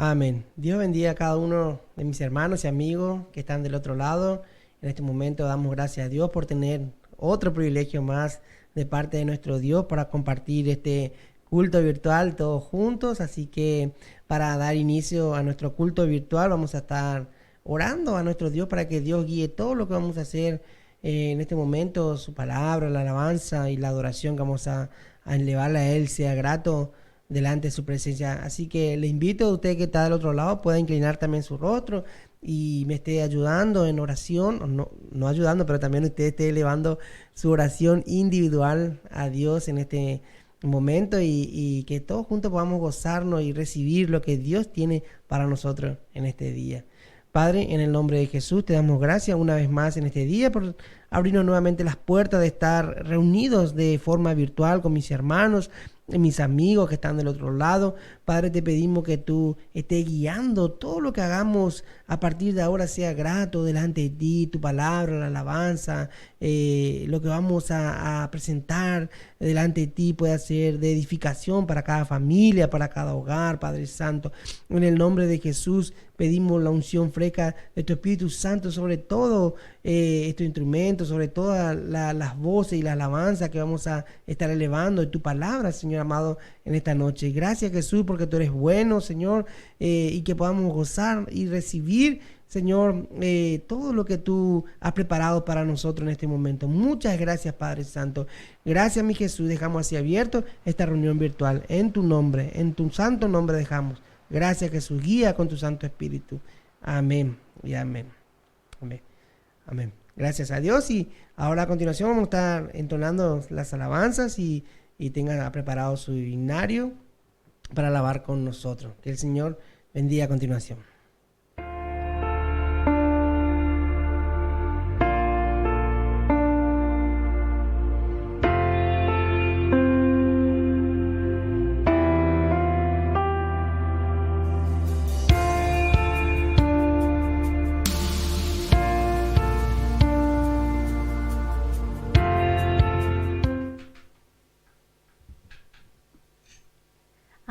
Amén. Dios bendiga a cada uno de mis hermanos y amigos que están del otro lado. En este momento damos gracias a Dios por tener otro privilegio más de parte de nuestro Dios para compartir este culto virtual todos juntos. Así que para dar inicio a nuestro culto virtual vamos a estar orando a nuestro Dios para que Dios guíe todo lo que vamos a hacer en este momento. Su palabra, la alabanza y la adoración que vamos a elevarle a Él sea grato delante de su presencia. Así que le invito a usted que está del otro lado, pueda inclinar también su rostro y me esté ayudando en oración, o no ayudando, pero también usted esté elevando su oración individual a Dios en este momento y que todos juntos podamos gozarnos y recibir lo que Dios tiene para nosotros en este día. Padre, en el nombre de Jesús te damos gracias una vez más en este día por abrirnos nuevamente las puertas de estar reunidos de forma virtual con mis hermanos, mis amigos que están del otro lado. Padre, te pedimos que tú estés guiando todo lo que hagamos a partir de ahora sea grato delante de ti, tu palabra, la alabanza, lo que vamos a presentar delante de ti pueda ser de edificación para cada familia, para cada hogar, Padre Santo. En el nombre de Jesús pedimos la unción fresca de tu Espíritu Santo sobre todo estos instrumentos, sobre todas las voces y la alabanza que vamos a estar elevando de tu palabra, Señor amado, en esta noche. Gracias, Jesús, porque tú eres bueno, Señor, y que podamos gozar y recibir, Señor, todo lo que tú has preparado para nosotros en este momento. Muchas gracias, Padre Santo. Gracias, mi Jesús. Dejamos así abierto esta reunión virtual. En tu nombre, en tu santo nombre dejamos. Gracias, Jesús. Guía con tu Santo Espíritu. Amén y amén. Amén. Amén. Gracias a Dios. Y ahora a continuación vamos a estar entonando las alabanzas y tengan preparado su himnario para alabar con nosotros. Que el Señor bendiga a continuación.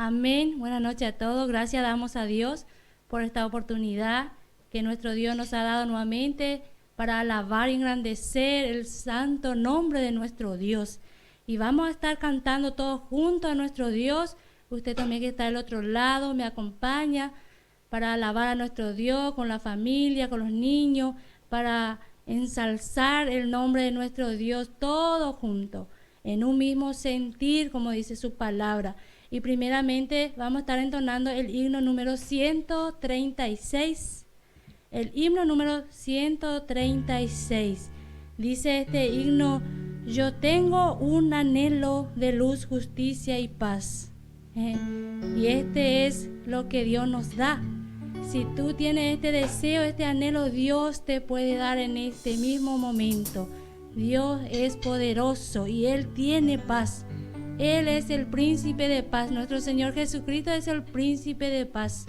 Amén. Buenas noches a todos. Gracias damos a Dios por esta oportunidad que nuestro Dios nos ha dado nuevamente para alabar y engrandecer el santo nombre de nuestro Dios. Y vamos a estar cantando todos juntos a nuestro Dios. Usted también que está del otro lado me acompaña para alabar a nuestro Dios con la familia, con los niños, para ensalzar el nombre de nuestro Dios todos juntos, en un mismo sentir, como dice su palabra. Y primeramente vamos a estar entonando el himno número 136. El himno número 136. Dice este himno: yo tengo un anhelo de luz, justicia y paz. Y este es lo que Dios nos da. Si tú tienes este deseo, este anhelo, Dios te puede dar en este mismo momento. Dios es poderoso y Él tiene paz. Él es el príncipe de paz. Nuestro Señor Jesucristo es el príncipe de paz.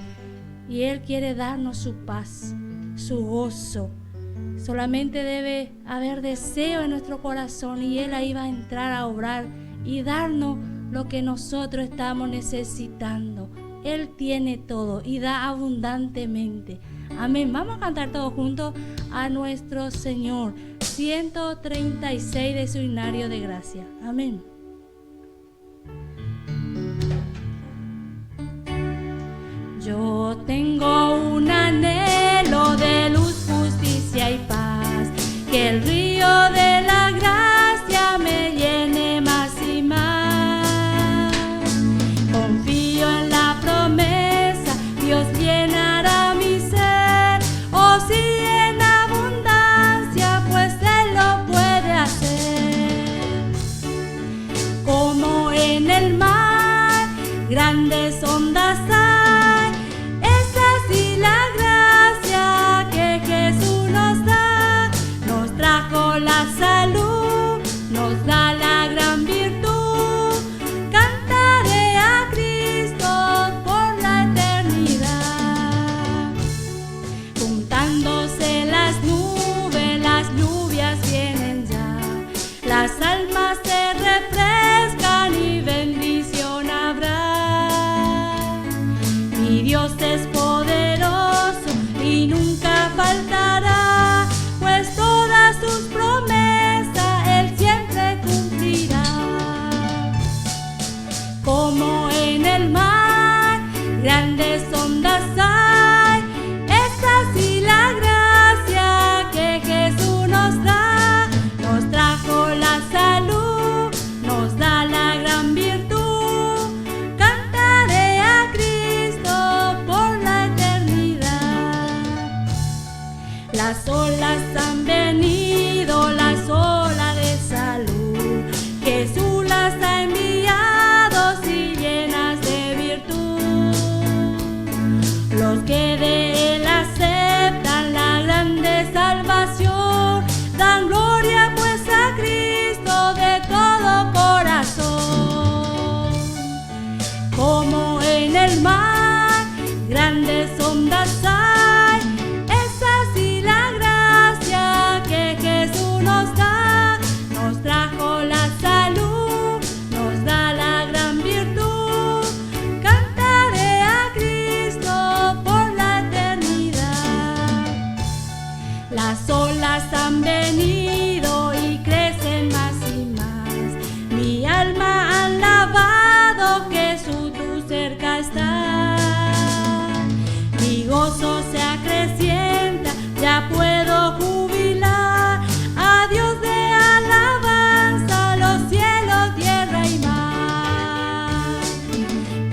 Y Él quiere darnos su paz, su gozo. Solamente debe haber deseo en nuestro corazón y Él ahí va a entrar a obrar y darnos lo que nosotros estamos necesitando. Él tiene todo y da abundantemente. Amén. Vamos a cantar todos juntos a nuestro Señor. 136 de su himnario de gracia. Amén. Yo tengo un anhelo de luz, justicia y paz, que el río de la gracia me llene más y más. Confío en la promesa, Dios llenará mi ser, oh sí, en abundancia, pues Él lo puede hacer. Como en el mar, grandes ondas hay, la gracia que Jesús nos da, nos trajo olas han venido y crecen más y más. Mi alma ha alabado, Jesús, tú cerca estás. Mi gozo se acrecienta, ya puedo jubilar. A Dios de alabanza, los cielos, tierra y mar.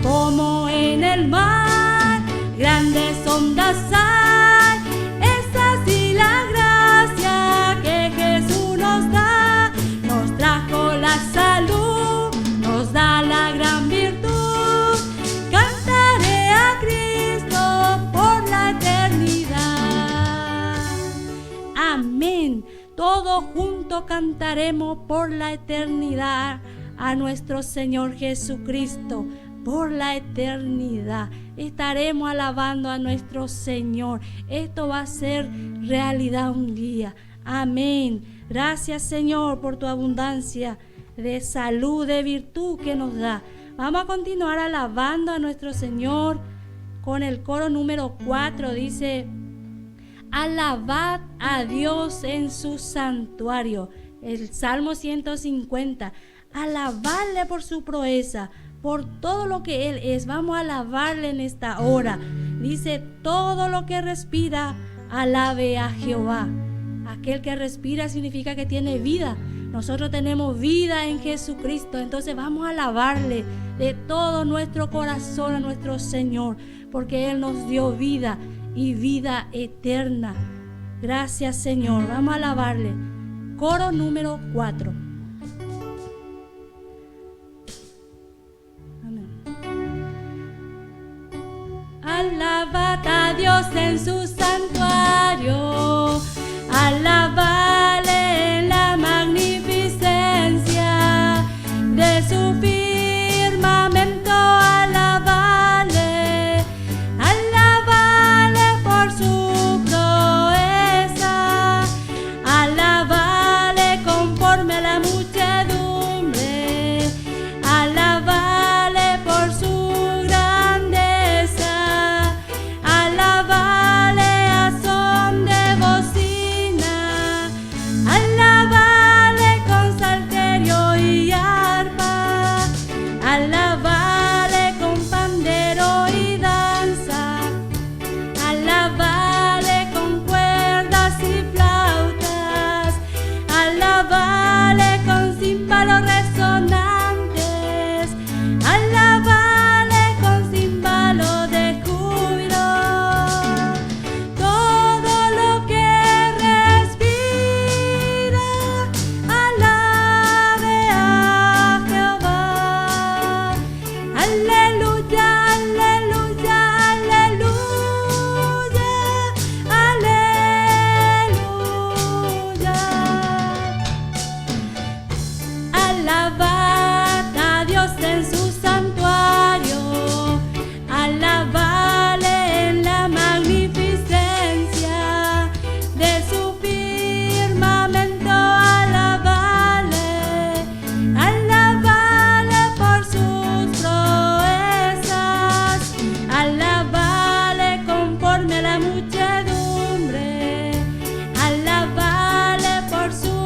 Como en el mar, grandes ondas hay, es así la gracia que Jesús nos da. Nos trajo la salud, nos da la gran virtud. Cantaré a Cristo por la eternidad. Amén. Todos juntos cantaremos por la eternidad a nuestro Señor Jesucristo. Por la eternidad estaremos alabando a nuestro Señor. Esto va a ser realidad un día. Amén. Gracias, Señor, por tu abundancia de salud, de virtud que nos da. Vamos a continuar alabando a nuestro Señor con el coro número 4. Dice: alabad a Dios en su santuario. El Salmo 150. Alabadle por su proeza, por todo lo que Él es. Vamos a alabarle en esta hora. Dice: todo lo que respira, alabe a Jehová. Aquel que respira significa que tiene vida. Nosotros tenemos vida en Jesucristo. Entonces vamos a alabarle de todo nuestro corazón a nuestro Señor, porque Él nos dio vida y vida eterna. Gracias, Señor. Vamos a alabarle. Coro número 4. Alabad a Dios en su santuario, alabadle en la magnificencia de su firmamento, alabadle, alabadle por su proeza, alabadle conforme a la muchedumbre, alabadle por su címbalos resonantes, alabale con címbalo de júbilo. Todo lo que respira, alabe a Jehová. Aleluya, aleluya, aleluya, aleluya. Alabad a Dios en su santuario, alabadle en la magnificencia de su firmamento, alabadle, alabadle por sus proezas, alabadle conforme a la muchedumbre, alabadle por su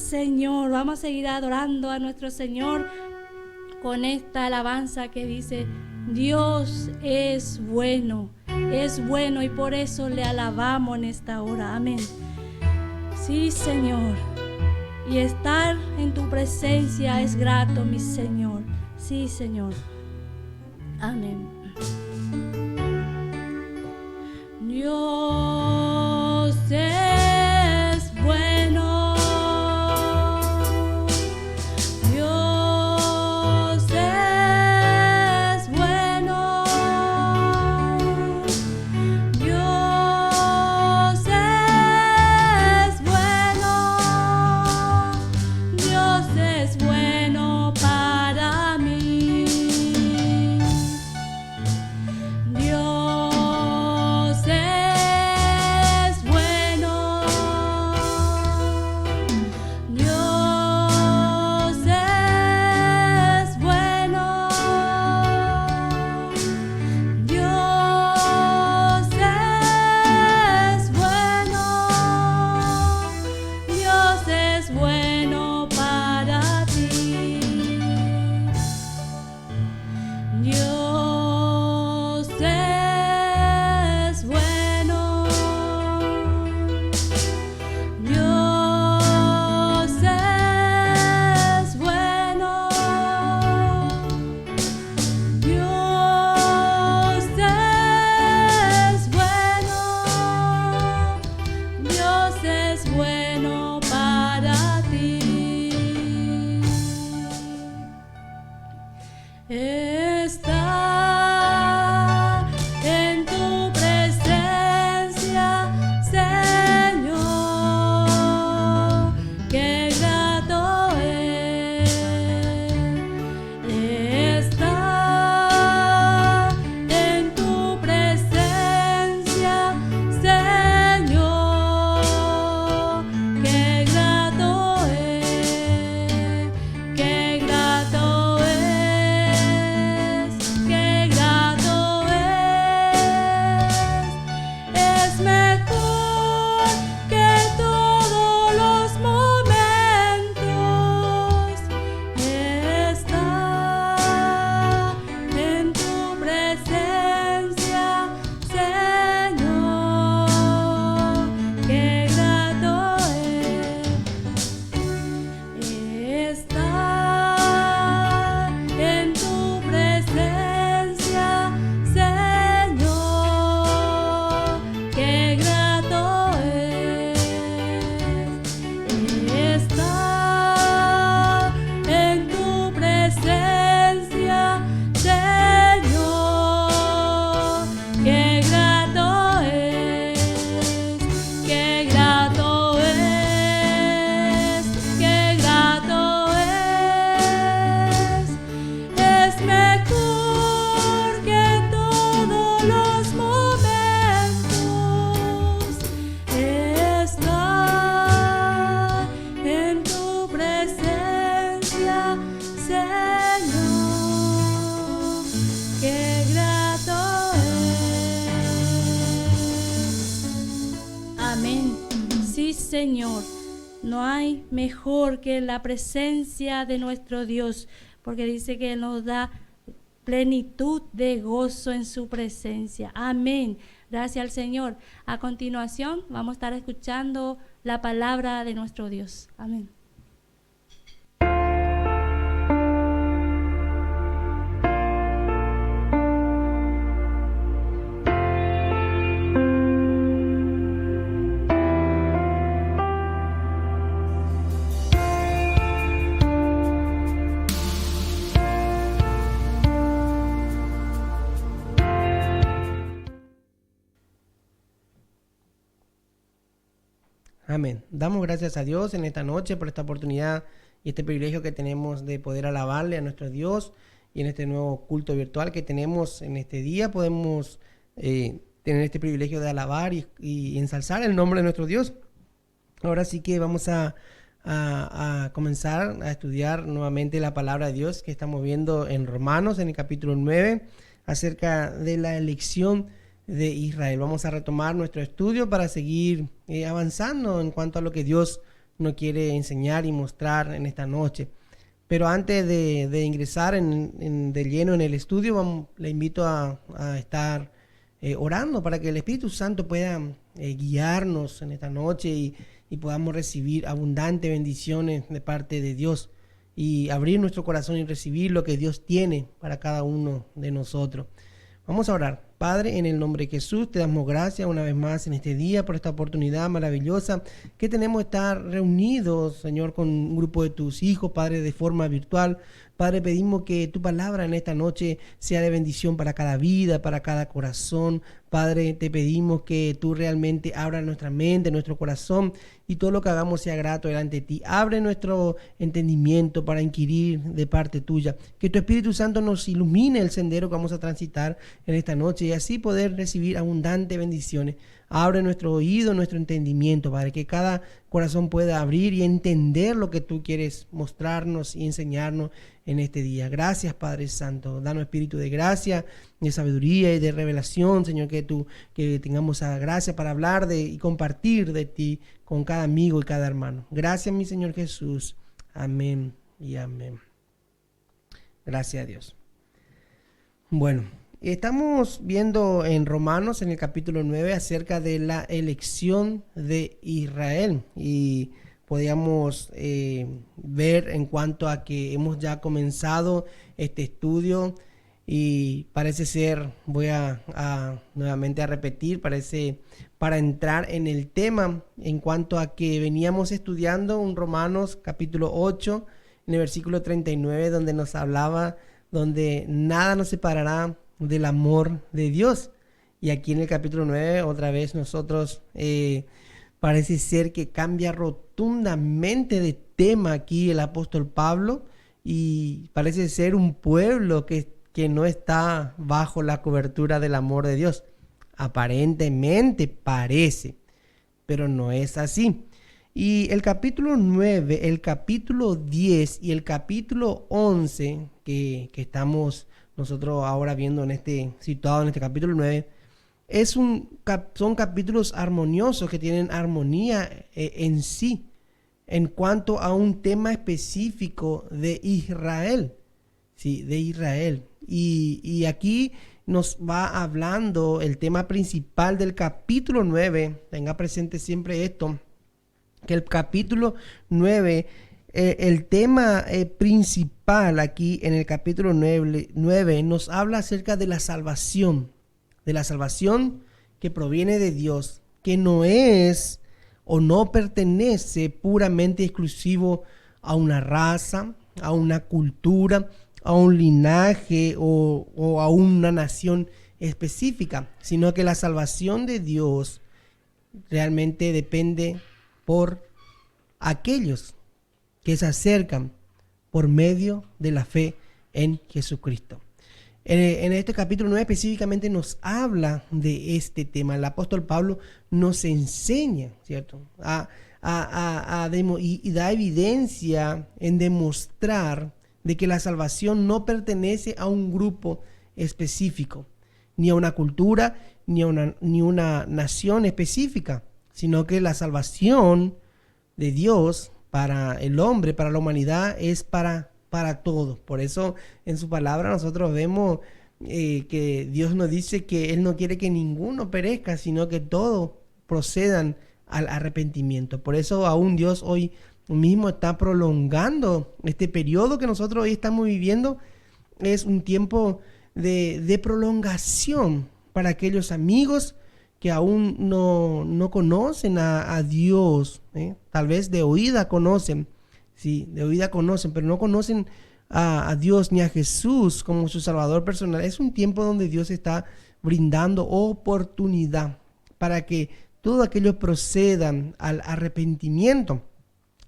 Señor. Vamos a seguir adorando a nuestro Señor con esta alabanza que dice: Dios es bueno y por eso le alabamos en esta hora. Amén. Sí, Señor. y estar en tu presencia es grato, mi Señor. Sí, Señor. Amén. Dios es bueno. Dios es bueno. Dios es bueno. Dios es bueno para mí. Dios es bueno. Dios es bueno. Dios es bueno. Dios es bueno para ti. Dios es bueno. Dios es bueno. Dios es bueno. Dios es bueno para ti. Está en tu presencia, Señor, qué grato es. Está en tu presencia, Señor, qué grato es. Qué grato es, qué grato es mejor que todos los momentos. Está en tu presencia, Señor, qué grato es. Está en tu presencia, Señor, qué grato es. Está en tu presencia, Señor, qué grato es. Qué grato es, qué grato es mejor que todos los momentos. Está en tu presencia, Señor, qué grato es. Amén. Sí, Señor. No hay mejor que la presencia de nuestro Dios, porque dice que nos da plenitud de gozo en su presencia. Amén. Gracias al Señor. A continuación vamos a estar escuchando la palabra de nuestro Dios. Amén. Amén. Damos gracias a Dios en esta noche por esta oportunidad y este privilegio que tenemos de poder alabarle a nuestro Dios, y en este nuevo culto virtual que tenemos en este día podemos tener este privilegio de alabar y ensalzar el nombre de nuestro Dios. Ahora sí que vamos a comenzar a estudiar nuevamente la palabra de Dios que estamos viendo en Romanos, en el capítulo 9, acerca de la elección de Israel. Vamos a retomar nuestro estudio para seguir avanzando en cuanto a lo que Dios nos quiere enseñar y mostrar en esta noche. Pero antes de ingresar de lleno en el estudio, le invito a estar orando para que el Espíritu Santo pueda guiarnos en esta noche y y podamos recibir abundantes bendiciones de parte de Dios y abrir nuestro corazón y recibir lo que Dios tiene para cada uno de nosotros. Vamos a orar. Padre, en el nombre de Jesús, te damos gracias una vez más en este día por esta oportunidad maravillosa que tenemos de estar reunidos, Señor, con un grupo de tus hijos, Padre, de forma virtual. Padre, pedimos que tu palabra en esta noche sea de bendición para cada vida, para cada corazón. Padre, te pedimos que tú realmente abras nuestra mente, nuestro corazón y todo lo que hagamos sea grato delante de ti. Abre nuestro entendimiento para inquirir de parte tuya. Que tu Espíritu Santo nos ilumine el sendero que vamos a transitar en esta noche y así poder recibir abundantes bendiciones. Abre nuestro oído, nuestro entendimiento, Padre, que cada corazón pueda abrir y entender lo que tú quieres mostrarnos y enseñarnos en este día. Gracias, Padre Santo. Danos espíritu de gracia, de sabiduría y de revelación, Señor, que tengamos esa gracia para hablar y compartir de ti con cada amigo y cada hermano. Gracias, mi Señor Jesús. Amén y amén. Gracias a Dios. Bueno, estamos viendo en Romanos, en el capítulo 9, acerca de la elección de Israel. Y podíamos ver en cuanto a que hemos ya comenzado este estudio. Y parece ser, voy a nuevamente a repetir, parece para entrar en el tema en cuanto a que veníamos estudiando un Romanos capítulo 8, en el versículo 39, donde nos hablaba, donde nada nos separará del amor de Dios. Y aquí en el capítulo 9, otra vez nosotros parece ser que cambia rotundamente de tema aquí el apóstol Pablo y parece ser un pueblo que no está bajo la cobertura del amor de Dios. Aparentemente parece, pero no es así. Y el capítulo 9, el capítulo 10 y el capítulo 11 que estamos nosotros ahora viendo situado en este capítulo 9, son capítulos armoniosos que tienen armonía en sí, en cuanto a un tema específico de Israel. Sí, de Israel. Y aquí nos va hablando el tema principal del capítulo 9. Tenga presente siempre esto, que el capítulo 9, el tema principal aquí en el capítulo 9 nos habla acerca de la salvación que proviene de Dios, que no es o no pertenece puramente exclusivo a una raza, a una cultura, a un linaje o a una nación específica, sino que la salvación de Dios realmente depende por aquellos que se acercan por medio de la fe en Jesucristo. En este capítulo 9 específicamente nos habla de este tema. El apóstol Pablo nos enseña, ¿cierto? Y da evidencia en demostrar de que la salvación no pertenece a un grupo específico, ni a una cultura, ni a una nación específica, sino que la salvación de Dios para el hombre, para la humanidad, es para todos. Por eso en su palabra nosotros vemos que Dios nos dice que Él no quiere que ninguno perezca, sino que todos procedan al arrepentimiento. Por eso aún Dios hoy mismo está prolongando este periodo que nosotros hoy estamos viviendo. Es un tiempo de prolongación para aquellos amigos que aún no conocen a Dios, tal vez de oída conocen, sí, de oída conocen, pero no conocen a Dios ni a Jesús como su Salvador personal. Es un tiempo donde Dios está brindando oportunidad para que todos aquellos procedan al arrepentimiento,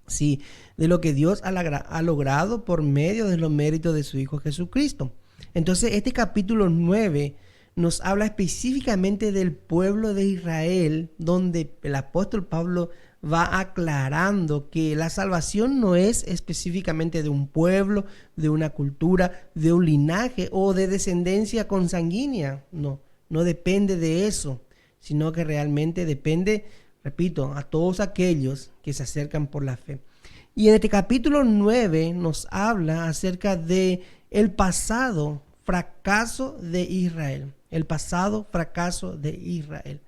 sí, de lo que Dios ha logrado por medio de los méritos de su Hijo Jesucristo. Entonces este capítulo 9 nos habla específicamente del pueblo de Israel, donde el apóstol Pablo va aclarando que la salvación no es específicamente de un pueblo, de una cultura, de un linaje o de descendencia consanguínea. No depende de eso, sino que realmente depende, repito, a todos aquellos que se acercan por la fe. Y en este capítulo 9 nos habla acerca de el pasado fracaso de Israel. El pasado fracaso de Israel.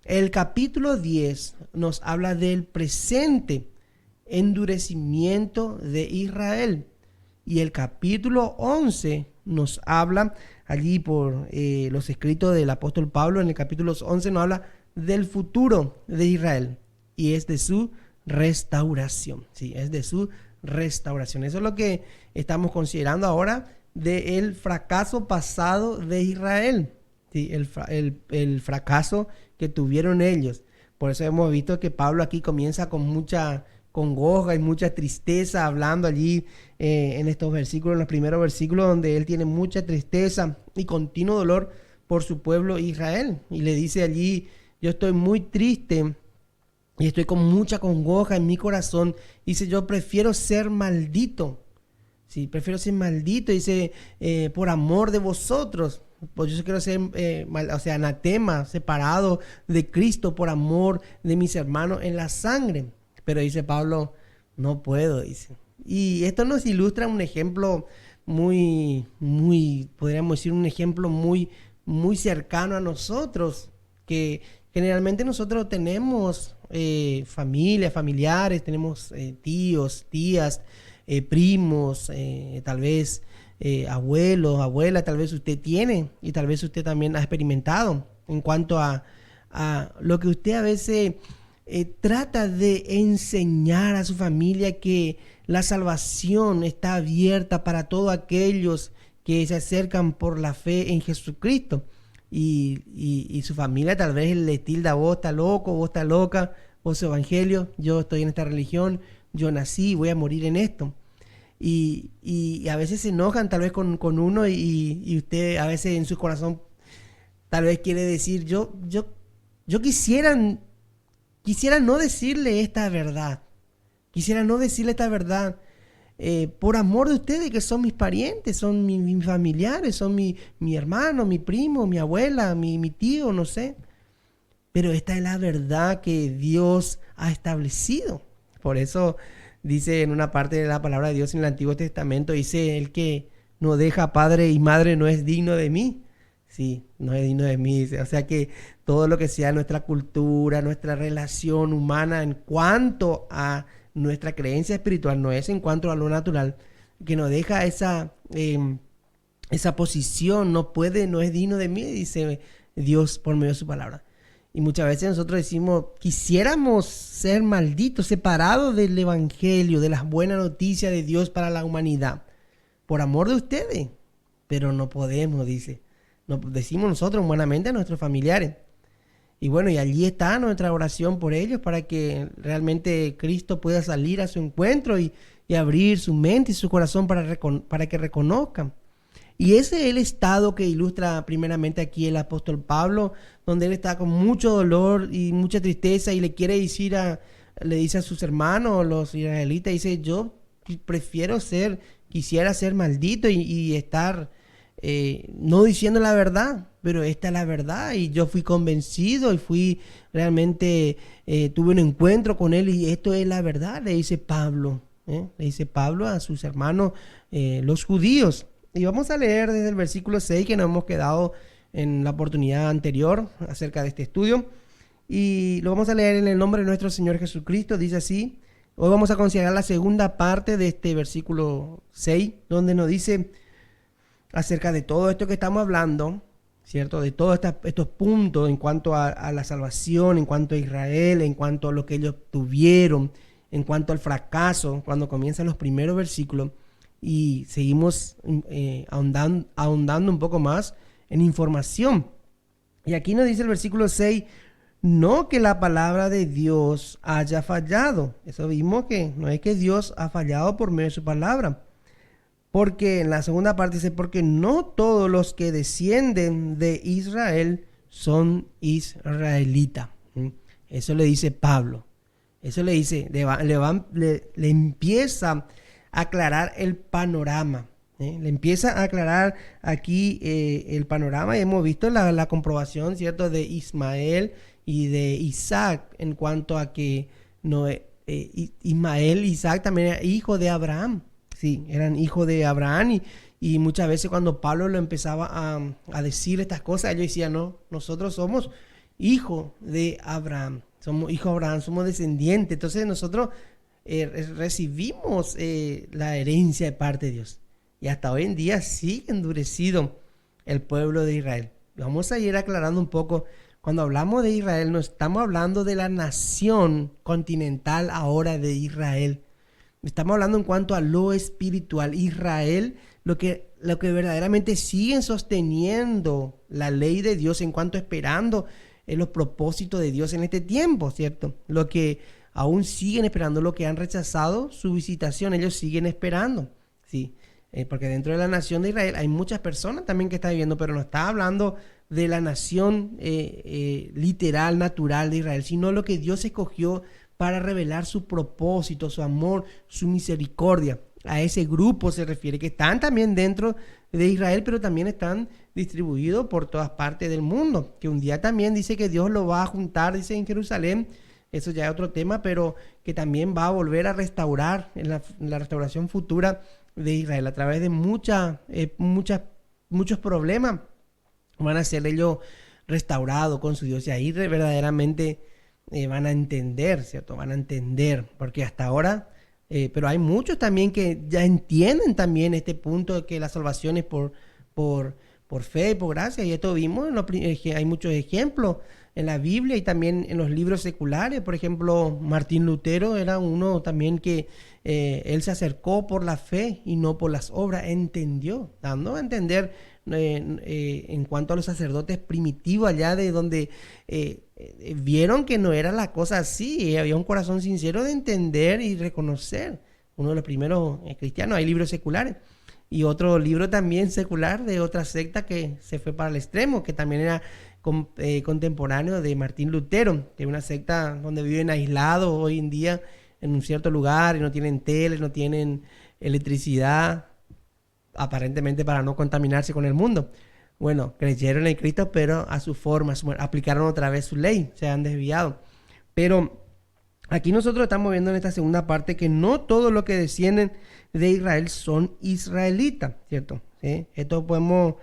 El capítulo 10 nos habla del presente endurecimiento de Israel. Y el capítulo 11 nos habla, allí por los escritos del apóstol Pablo, en el capítulo 11 nos habla del futuro de Israel. Y es de su restauración. Sí, es de su restauración. Eso es lo que estamos considerando ahora del fracaso pasado de Israel. Sí, el fracaso que tuvieron ellos. Por eso hemos visto que Pablo aquí comienza con mucha congoja y mucha tristeza, hablando allí en estos versículos, en los primeros versículos, donde él tiene mucha tristeza y continuo dolor por su pueblo Israel. Y le dice allí: yo estoy muy triste y estoy con mucha congoja en mi corazón. Dice: yo prefiero ser maldito. Sí, prefiero ser maldito, dice, por amor de vosotros. Pues yo quiero ser, anatema, separado de Cristo por amor de mis hermanos en la sangre. Pero dice Pablo: no puedo, dice. Y esto nos ilustra un ejemplo muy, podríamos decir, un ejemplo muy cercano a nosotros, que generalmente nosotros tenemos familiares, tenemos tíos, tías, primos, tal vez abuelos, abuelas, tal vez usted tiene y tal vez usted también ha experimentado en cuanto a lo que usted a veces trata de enseñar a su familia, que la salvación está abierta para todos aquellos que se acercan por la fe en Jesucristo. Y su familia tal vez le tilda: vos estás loco, vos estás loca, vos evangelio, yo estoy en esta religión, yo nací, voy a morir en esto. Y a veces se enojan tal vez con uno, y usted a veces en su corazón tal vez quiere decir: yo quisiera no decirle esta verdad. Quisiera no decirle esta verdad por amor de ustedes, que son mis parientes, son mis familiares, son mi hermano, mi primo, mi abuela, mi tío, no sé. Pero esta es la verdad que Dios ha establecido. Por eso dice en una parte de la palabra de Dios en el Antiguo Testamento, dice: el que no deja padre y madre no es digno de mí. Sí, no es digno de mí. O sea que todo lo que sea nuestra cultura, nuestra relación humana en cuanto a nuestra creencia espiritual, no es en cuanto a lo natural, que nos deja esa posición, no es digno de mí, dice Dios por medio de su palabra. Y muchas veces nosotros decimos: quisiéramos ser malditos, separados del evangelio, de las buenas noticias de Dios para la humanidad, por amor de ustedes, pero no podemos, dice. Nos decimos nosotros humanamente a nuestros familiares. Y bueno, y allí está nuestra oración por ellos, para que realmente Cristo pueda salir a su encuentro y abrir su mente y su corazón para que reconozcan. Y ese es el estado que ilustra primeramente aquí el apóstol Pablo, donde él está con mucho dolor y mucha tristeza, y le dice a sus hermanos, los israelitas, dice: yo quisiera ser maldito y estar no diciendo la verdad, pero esta es la verdad, y yo fui convencido y fui realmente, tuve un encuentro con él, y esto es la verdad, le dice Pablo a sus hermanos, los judíos. Y vamos a leer desde el versículo 6, que nos hemos quedado en la oportunidad anterior acerca de este estudio, y lo vamos a leer en el nombre de nuestro Señor Jesucristo. Dice así. Hoy vamos a considerar la segunda parte de este versículo 6, donde nos dice acerca de todo esto que estamos hablando, ¿cierto? De todos estos puntos en cuanto a la salvación, en cuanto a Israel, en cuanto a lo que ellos tuvieron, en cuanto al fracaso, cuando comienzan los primeros versículos. Y seguimos ahondando un poco más en información. Y aquí nos dice el versículo 6: no que la palabra de Dios haya fallado. Eso vimos, que no es que Dios ha fallado por medio de su palabra. Porque en la segunda parte dice: porque no todos los que descienden de Israel son israelitas. Eso le dice Pablo. Eso le dice, le empieza a aclarar el panorama. Le empieza a aclarar aquí el panorama, y hemos visto la comprobación, ¿cierto?, de Ismael y de Isaac, en cuanto a que Ismael, Isaac también era hijo de Abraham. Sí, eran hijos de Abraham, y muchas veces cuando Pablo lo empezaba a decir estas cosas, ellos decían: no, nosotros somos hijos de Abraham. Somos hijos de Abraham, somos descendientes. Entonces nosotros recibimos la herencia de parte de Dios. Y hasta hoy en día sigue endurecido el pueblo de Israel. Vamos a ir aclarando un poco. Cuando hablamos de Israel, no estamos hablando de la nación continental ahora de Israel. Estamos hablando en cuanto a lo espiritual. Israel, lo que verdaderamente siguen sosteniendo la ley de Dios en cuanto esperando los propósitos de Dios en este tiempo, ¿cierto? Lo que aún siguen esperando, lo que han rechazado su visitación, ellos siguen esperando, ¿sí? Porque dentro de la nación de Israel hay muchas personas también que están viviendo, pero no está hablando de la nación literal, natural de Israel, sino lo que Dios escogió para revelar su propósito, su amor, su misericordia. A ese grupo se refiere, que están también dentro de Israel, pero también están distribuidos por todas partes del mundo, que un día también dice que Dios lo va a juntar, dice en Jerusalén. Eso ya es otro tema, pero que también va a volver a restaurar en la restauración futura de Israel a través de muchos problemas. Van a ser ellos restaurados con su Dios y ahí verdaderamente van a entender, ¿cierto? Van a entender, porque hasta ahora, pero hay muchos también que ya entienden también este punto de que la salvación es por fe y por gracia, y esto vimos, hay muchos ejemplos en la Biblia y también en los libros seculares. Por ejemplo, Martín Lutero era uno también que él se acercó por la fe y no por las obras, entendió, dando a entender en cuanto a los sacerdotes primitivos allá de donde vieron que no era la cosa así, había un corazón sincero de entender y reconocer. Uno de los primeros cristianos, hay libros seculares. Y otro libro también secular de otra secta que se fue para el extremo, que también era contemporáneo de Martín Lutero, que es una secta donde viven aislados hoy en día en un cierto lugar y no tienen tele, no tienen electricidad, aparentemente para no contaminarse con el mundo. Bueno, creyeron en Cristo, pero a su forma, aplicaron otra vez su ley, se han desviado. Pero aquí nosotros estamos viendo en esta segunda parte que no todo lo que descienden de Israel son israelitas, ¿cierto? ¿Sí? Esto podemos,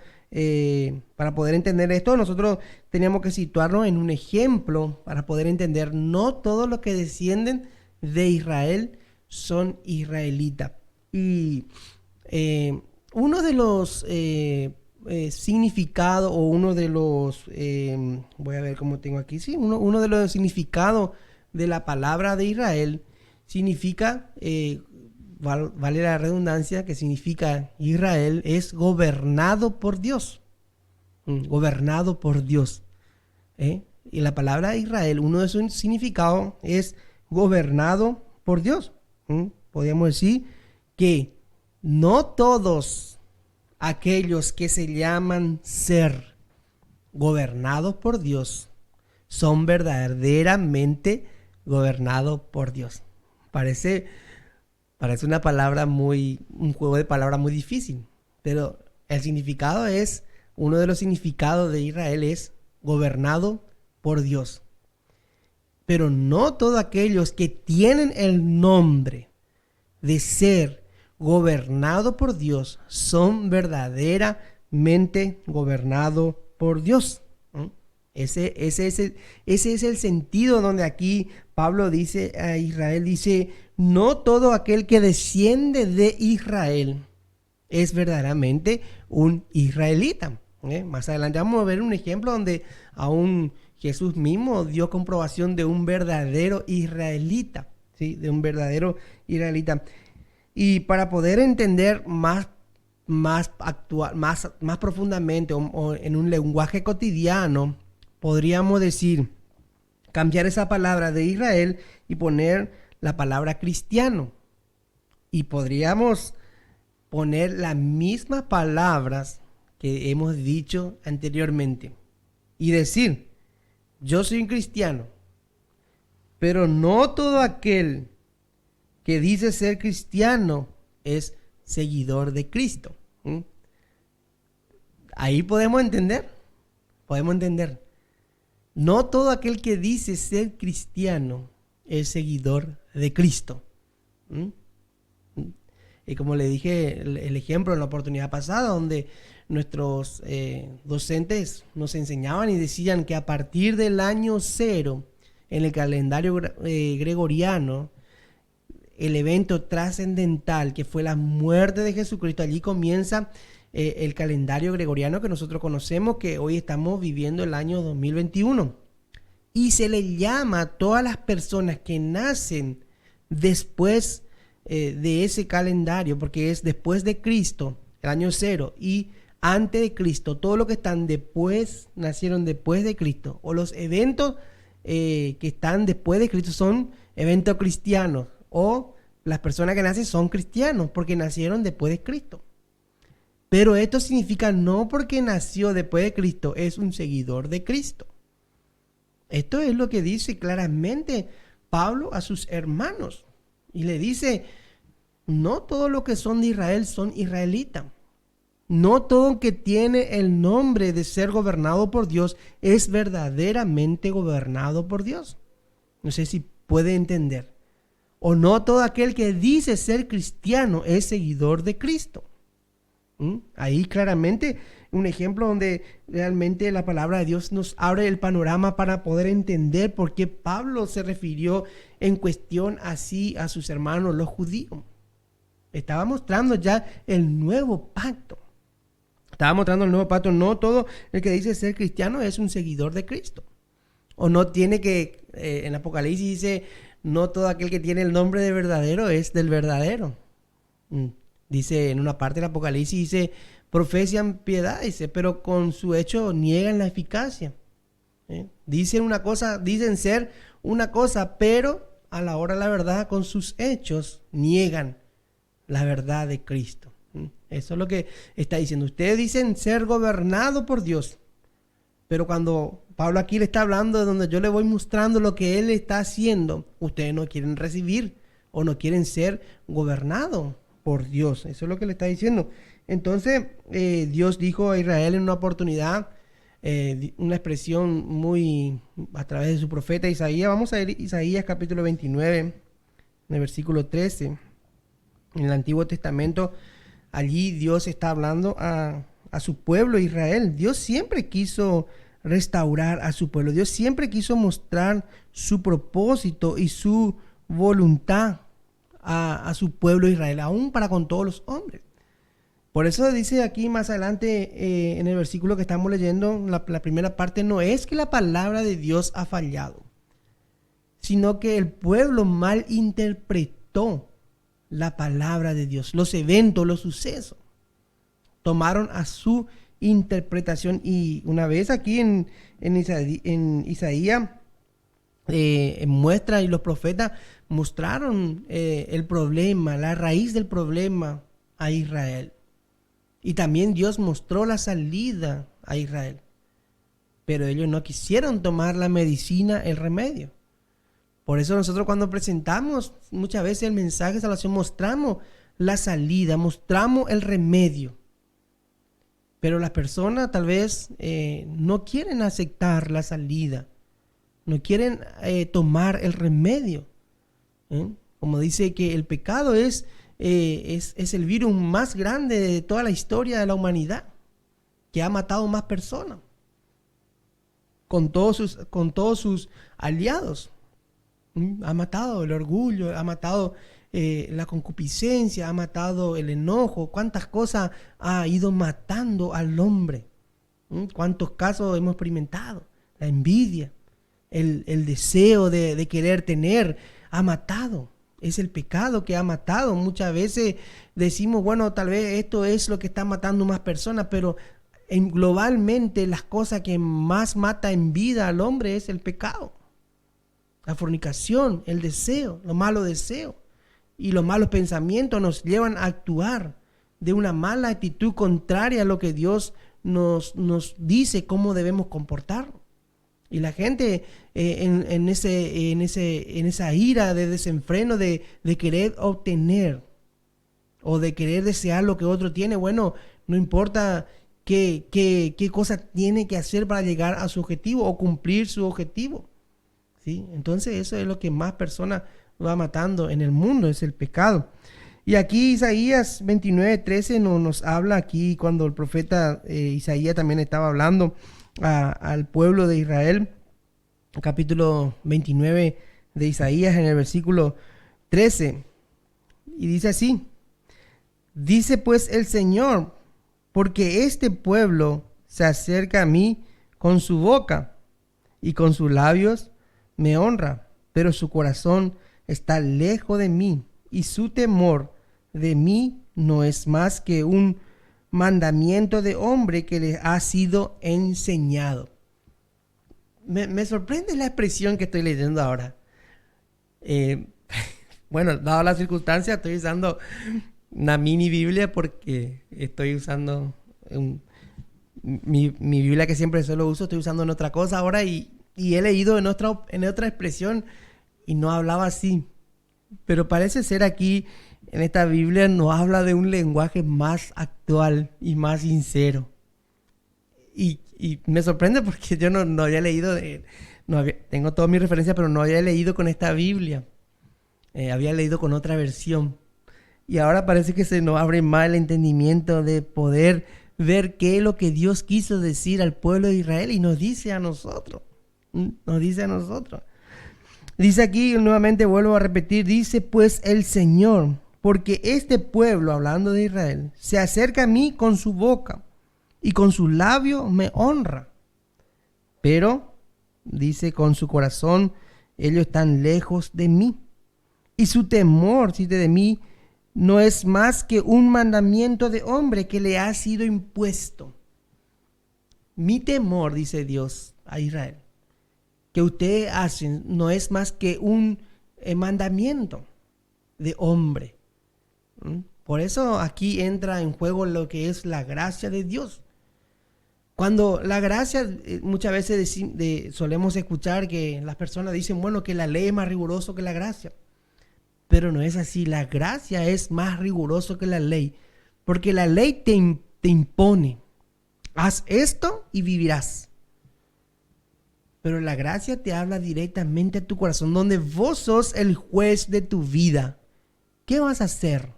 para poder entender esto, nosotros teníamos que situarnos en un ejemplo para poder entender, no todos los que descienden de Israel son israelitas. Y uno de los significados, o uno de los, voy a ver cómo tengo aquí, sí, uno de los significados de la palabra de Israel significa, vale la redundancia, que significa Israel es gobernado por Dios. Gobernado por Dios. Y la palabra Israel, uno de sus significados es gobernado por Dios. Podríamos decir que no todos aquellos que se llaman ser gobernados por Dios son verdaderamente gobernados por Dios. Parece una palabra un juego de palabras muy difícil, pero el significado es, uno de los significados de Israel es gobernado por Dios. Pero no todos aquellos que tienen el nombre de ser gobernado por Dios son verdaderamente gobernados por Dios. Ese es el sentido donde aquí Pablo dice a Israel, dice, no todo aquel que desciende de Israel es verdaderamente un israelita. Más adelante vamos a ver un ejemplo donde aún Jesús mismo dio comprobación de un verdadero israelita, ¿sí? De un verdadero israelita. Y para poder entender más profundamente o en un lenguaje cotidiano, podríamos decir, cambiar esa palabra de Israel y poner la palabra cristiano. Y podríamos poner las mismas palabras que hemos dicho anteriormente y decir, yo soy un cristiano, pero no todo aquel que dice ser cristiano es seguidor de Cristo. Ahí podemos entender. No todo aquel que dice ser cristiano es seguidor de Cristo. como le dije, el ejemplo en la oportunidad pasada, donde nuestros docentes nos enseñaban y decían que a partir del año 0, en el calendario gregoriano, el evento trascendental que fue la muerte de Jesucristo, allí comienza el calendario gregoriano que nosotros conocemos, que hoy estamos viviendo el año 2021. Y se le llama a todas las personas que nacen después de ese calendario, porque es después de Cristo, el año 0, y antes de Cristo, todo lo que están después, nacieron después de Cristo, o los eventos que están después de Cristo son eventos cristianos, o las personas que nacen son cristianos porque nacieron después de Cristo. Pero esto significa no porque nació después de Cristo es un seguidor de Cristo. Esto es lo que dice claramente Pablo a sus hermanos. Y le dice, no todos los que son de Israel son israelitas. No todo que tiene el nombre de ser gobernado por Dios es verdaderamente gobernado por Dios. No sé si puede entender. O no todo aquel que dice ser cristiano es seguidor de Cristo. Ahí claramente un ejemplo donde realmente la palabra de Dios nos abre el panorama para poder entender por qué Pablo se refirió en cuestión así a sus hermanos los judíos. Estaba mostrando ya el nuevo pacto. Estaba mostrando el nuevo pacto. No todo el que dice ser cristiano es un seguidor de Cristo. O no tiene que, en Apocalipsis dice, no todo aquel que tiene el nombre de verdadero es del verdadero. Dice en una parte del Apocalipsis, dice, profesan piedad, dice, pero con su hecho niegan la eficacia. Dicen una cosa, dicen ser una cosa, pero a la hora de la verdad, con sus hechos niegan la verdad de Cristo. Eso es lo que está diciendo. Ustedes dicen ser gobernados por Dios, pero cuando Pablo aquí le está hablando de donde yo le voy mostrando lo que él está haciendo, ustedes no quieren recibir o no quieren ser gobernados por Dios. Eso es lo que le está diciendo. Entonces Dios dijo a Israel en una oportunidad, una expresión muy a través de su profeta Isaías. Vamos a ver Isaías capítulo 29, en el versículo 13. En el Antiguo Testamento, allí Dios está hablando a su pueblo Israel. Dios siempre quiso restaurar a su pueblo. Dios siempre quiso mostrar su propósito y su voluntad a su pueblo Israel, aún para con todos los hombres. Por eso dice aquí más adelante en el versículo que estamos leyendo, la primera parte, no es que la palabra de Dios ha fallado, sino que el pueblo mal interpretó la palabra de Dios, los eventos, los sucesos. Tomaron a su interpretación. Y una vez aquí en Isaías muestra, y los profetas mostraron el problema, la raíz del problema a Israel. Y también Dios mostró la salida a Israel. Pero ellos no quisieron tomar la medicina, el remedio. Por eso nosotros cuando presentamos muchas veces el mensaje de salvación, mostramos la salida, mostramos el remedio. Pero las personas tal vez no quieren aceptar la salida, no quieren tomar el remedio. Como dice que el pecado es el virus más grande de toda la historia de la humanidad, que ha matado más personas, con todos sus aliados. Ha matado el orgullo, ha matado la concupiscencia, ha matado el enojo. Cuántas cosas ha ido matando al hombre. Cuántos casos hemos experimentado. La envidia, el deseo de querer tener, ha matado. Es el pecado que ha matado. Muchas veces decimos, bueno, tal vez esto es lo que está matando más personas, pero globalmente las cosas que más mata en vida al hombre es el pecado. La fornicación, el deseo, los malos deseos y los malos pensamientos nos llevan a actuar de una mala actitud contraria a lo que Dios nos dice cómo debemos comportarnos. Y la gente en esa ira de desenfreno de querer obtener o de querer desear lo que otro tiene, bueno, no importa qué cosa tiene que hacer para llegar a su objetivo o cumplir su objetivo. ¿Sí? Entonces eso es lo que más personas va matando en el mundo, es el pecado. Y aquí Isaías 29:13 nos habla aquí cuando el profeta Isaías también estaba hablando al pueblo de Israel. Capítulo 29 de Isaías en el versículo 13. Y dice así: dice pues el Señor, porque este pueblo se acerca a mí con su boca y con sus labios me honra, pero su corazón está lejos de mí y su temor de mí no es más que un mandamiento de hombre que les ha sido enseñado. Me sorprende la expresión que estoy leyendo ahora. Bueno, dado la circunstancia, estoy usando una mini Biblia porque estoy usando mi Biblia que siempre solo uso, estoy usando en otra cosa ahora y he leído en otra expresión y no hablaba así. Pero parece ser aquí en esta Biblia nos habla de un lenguaje más actual y más sincero. Y me sorprende porque yo no había leído, tengo todas mis referencias, pero no había leído con esta Biblia. Había leído con otra versión. Y ahora parece que se nos abre más el entendimiento de poder ver qué es lo que Dios quiso decir al pueblo de Israel y nos dice a nosotros. Nos dice a nosotros. Dice aquí, nuevamente vuelvo a repetir, dice pues el Señor, porque este pueblo, hablando de Israel, se acerca a mí con su boca y con sus labios me honra. Pero, dice, con su corazón, ellos están lejos de mí. Y su temor, dice, de mí, no es más que un mandamiento de hombre que le ha sido impuesto. Mi temor, dice Dios a Israel, que ustedes hacen, no es más que un mandamiento de hombre. Por eso aquí entra en juego lo que es la gracia de Dios. Cuando la gracia, muchas veces solemos escuchar que las personas dicen, bueno, que la ley es más rigurosa que la gracia. Pero no es así, la gracia es más rigurosa que la ley, porque la ley te impone, haz esto y vivirás. Pero la gracia te habla directamente a tu corazón, donde vos sos el juez de tu vida. ¿Qué vas a hacer?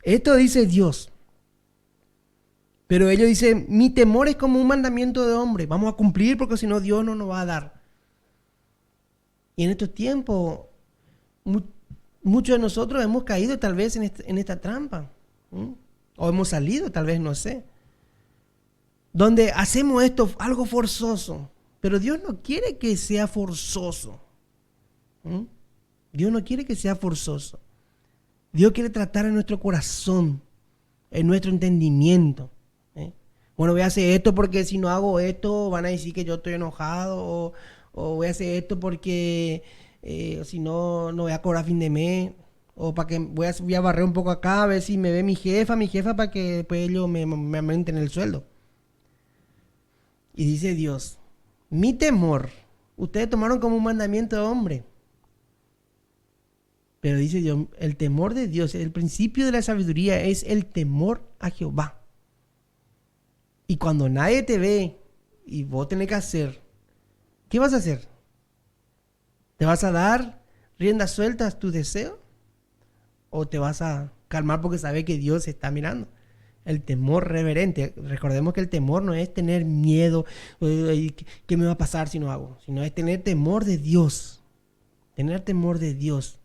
Esto dice Dios. Pero ellos dicen, mi temor es como un mandamiento de hombre. Vamos a cumplir porque si no Dios no nos va a dar. Y en estos tiempos, muchos de nosotros hemos caído tal vez en esta trampa. O hemos salido, tal vez, no sé. Donde hacemos esto algo forzoso. Pero Dios no quiere que sea forzoso. Dios no quiere que sea forzoso. Dios quiere tratar en nuestro corazón, en nuestro entendimiento. Bueno, voy a hacer esto porque si no hago esto van a decir que yo estoy enojado. O voy a hacer esto porque si no, no voy a cobrar fin de mes. O para que voy a barrer un poco acá a ver si me ve mi jefa para que después ellos me aumenten el sueldo. Y dice Dios, mi temor, ustedes tomaron como un mandamiento de hombre. Pero dice Dios, el temor de Dios, el principio de la sabiduría es el temor a Jehová. Y cuando nadie te ve y vos tenés que hacer, ¿qué vas a hacer? ¿Te vas a dar rienda suelta a tus deseos? ¿O te vas a calmar porque sabes que Dios está mirando? El temor reverente. Recordemos que el temor no es tener miedo, ¿qué me va a pasar si no hago? Sino es tener temor de Dios. Tener temor de Dios.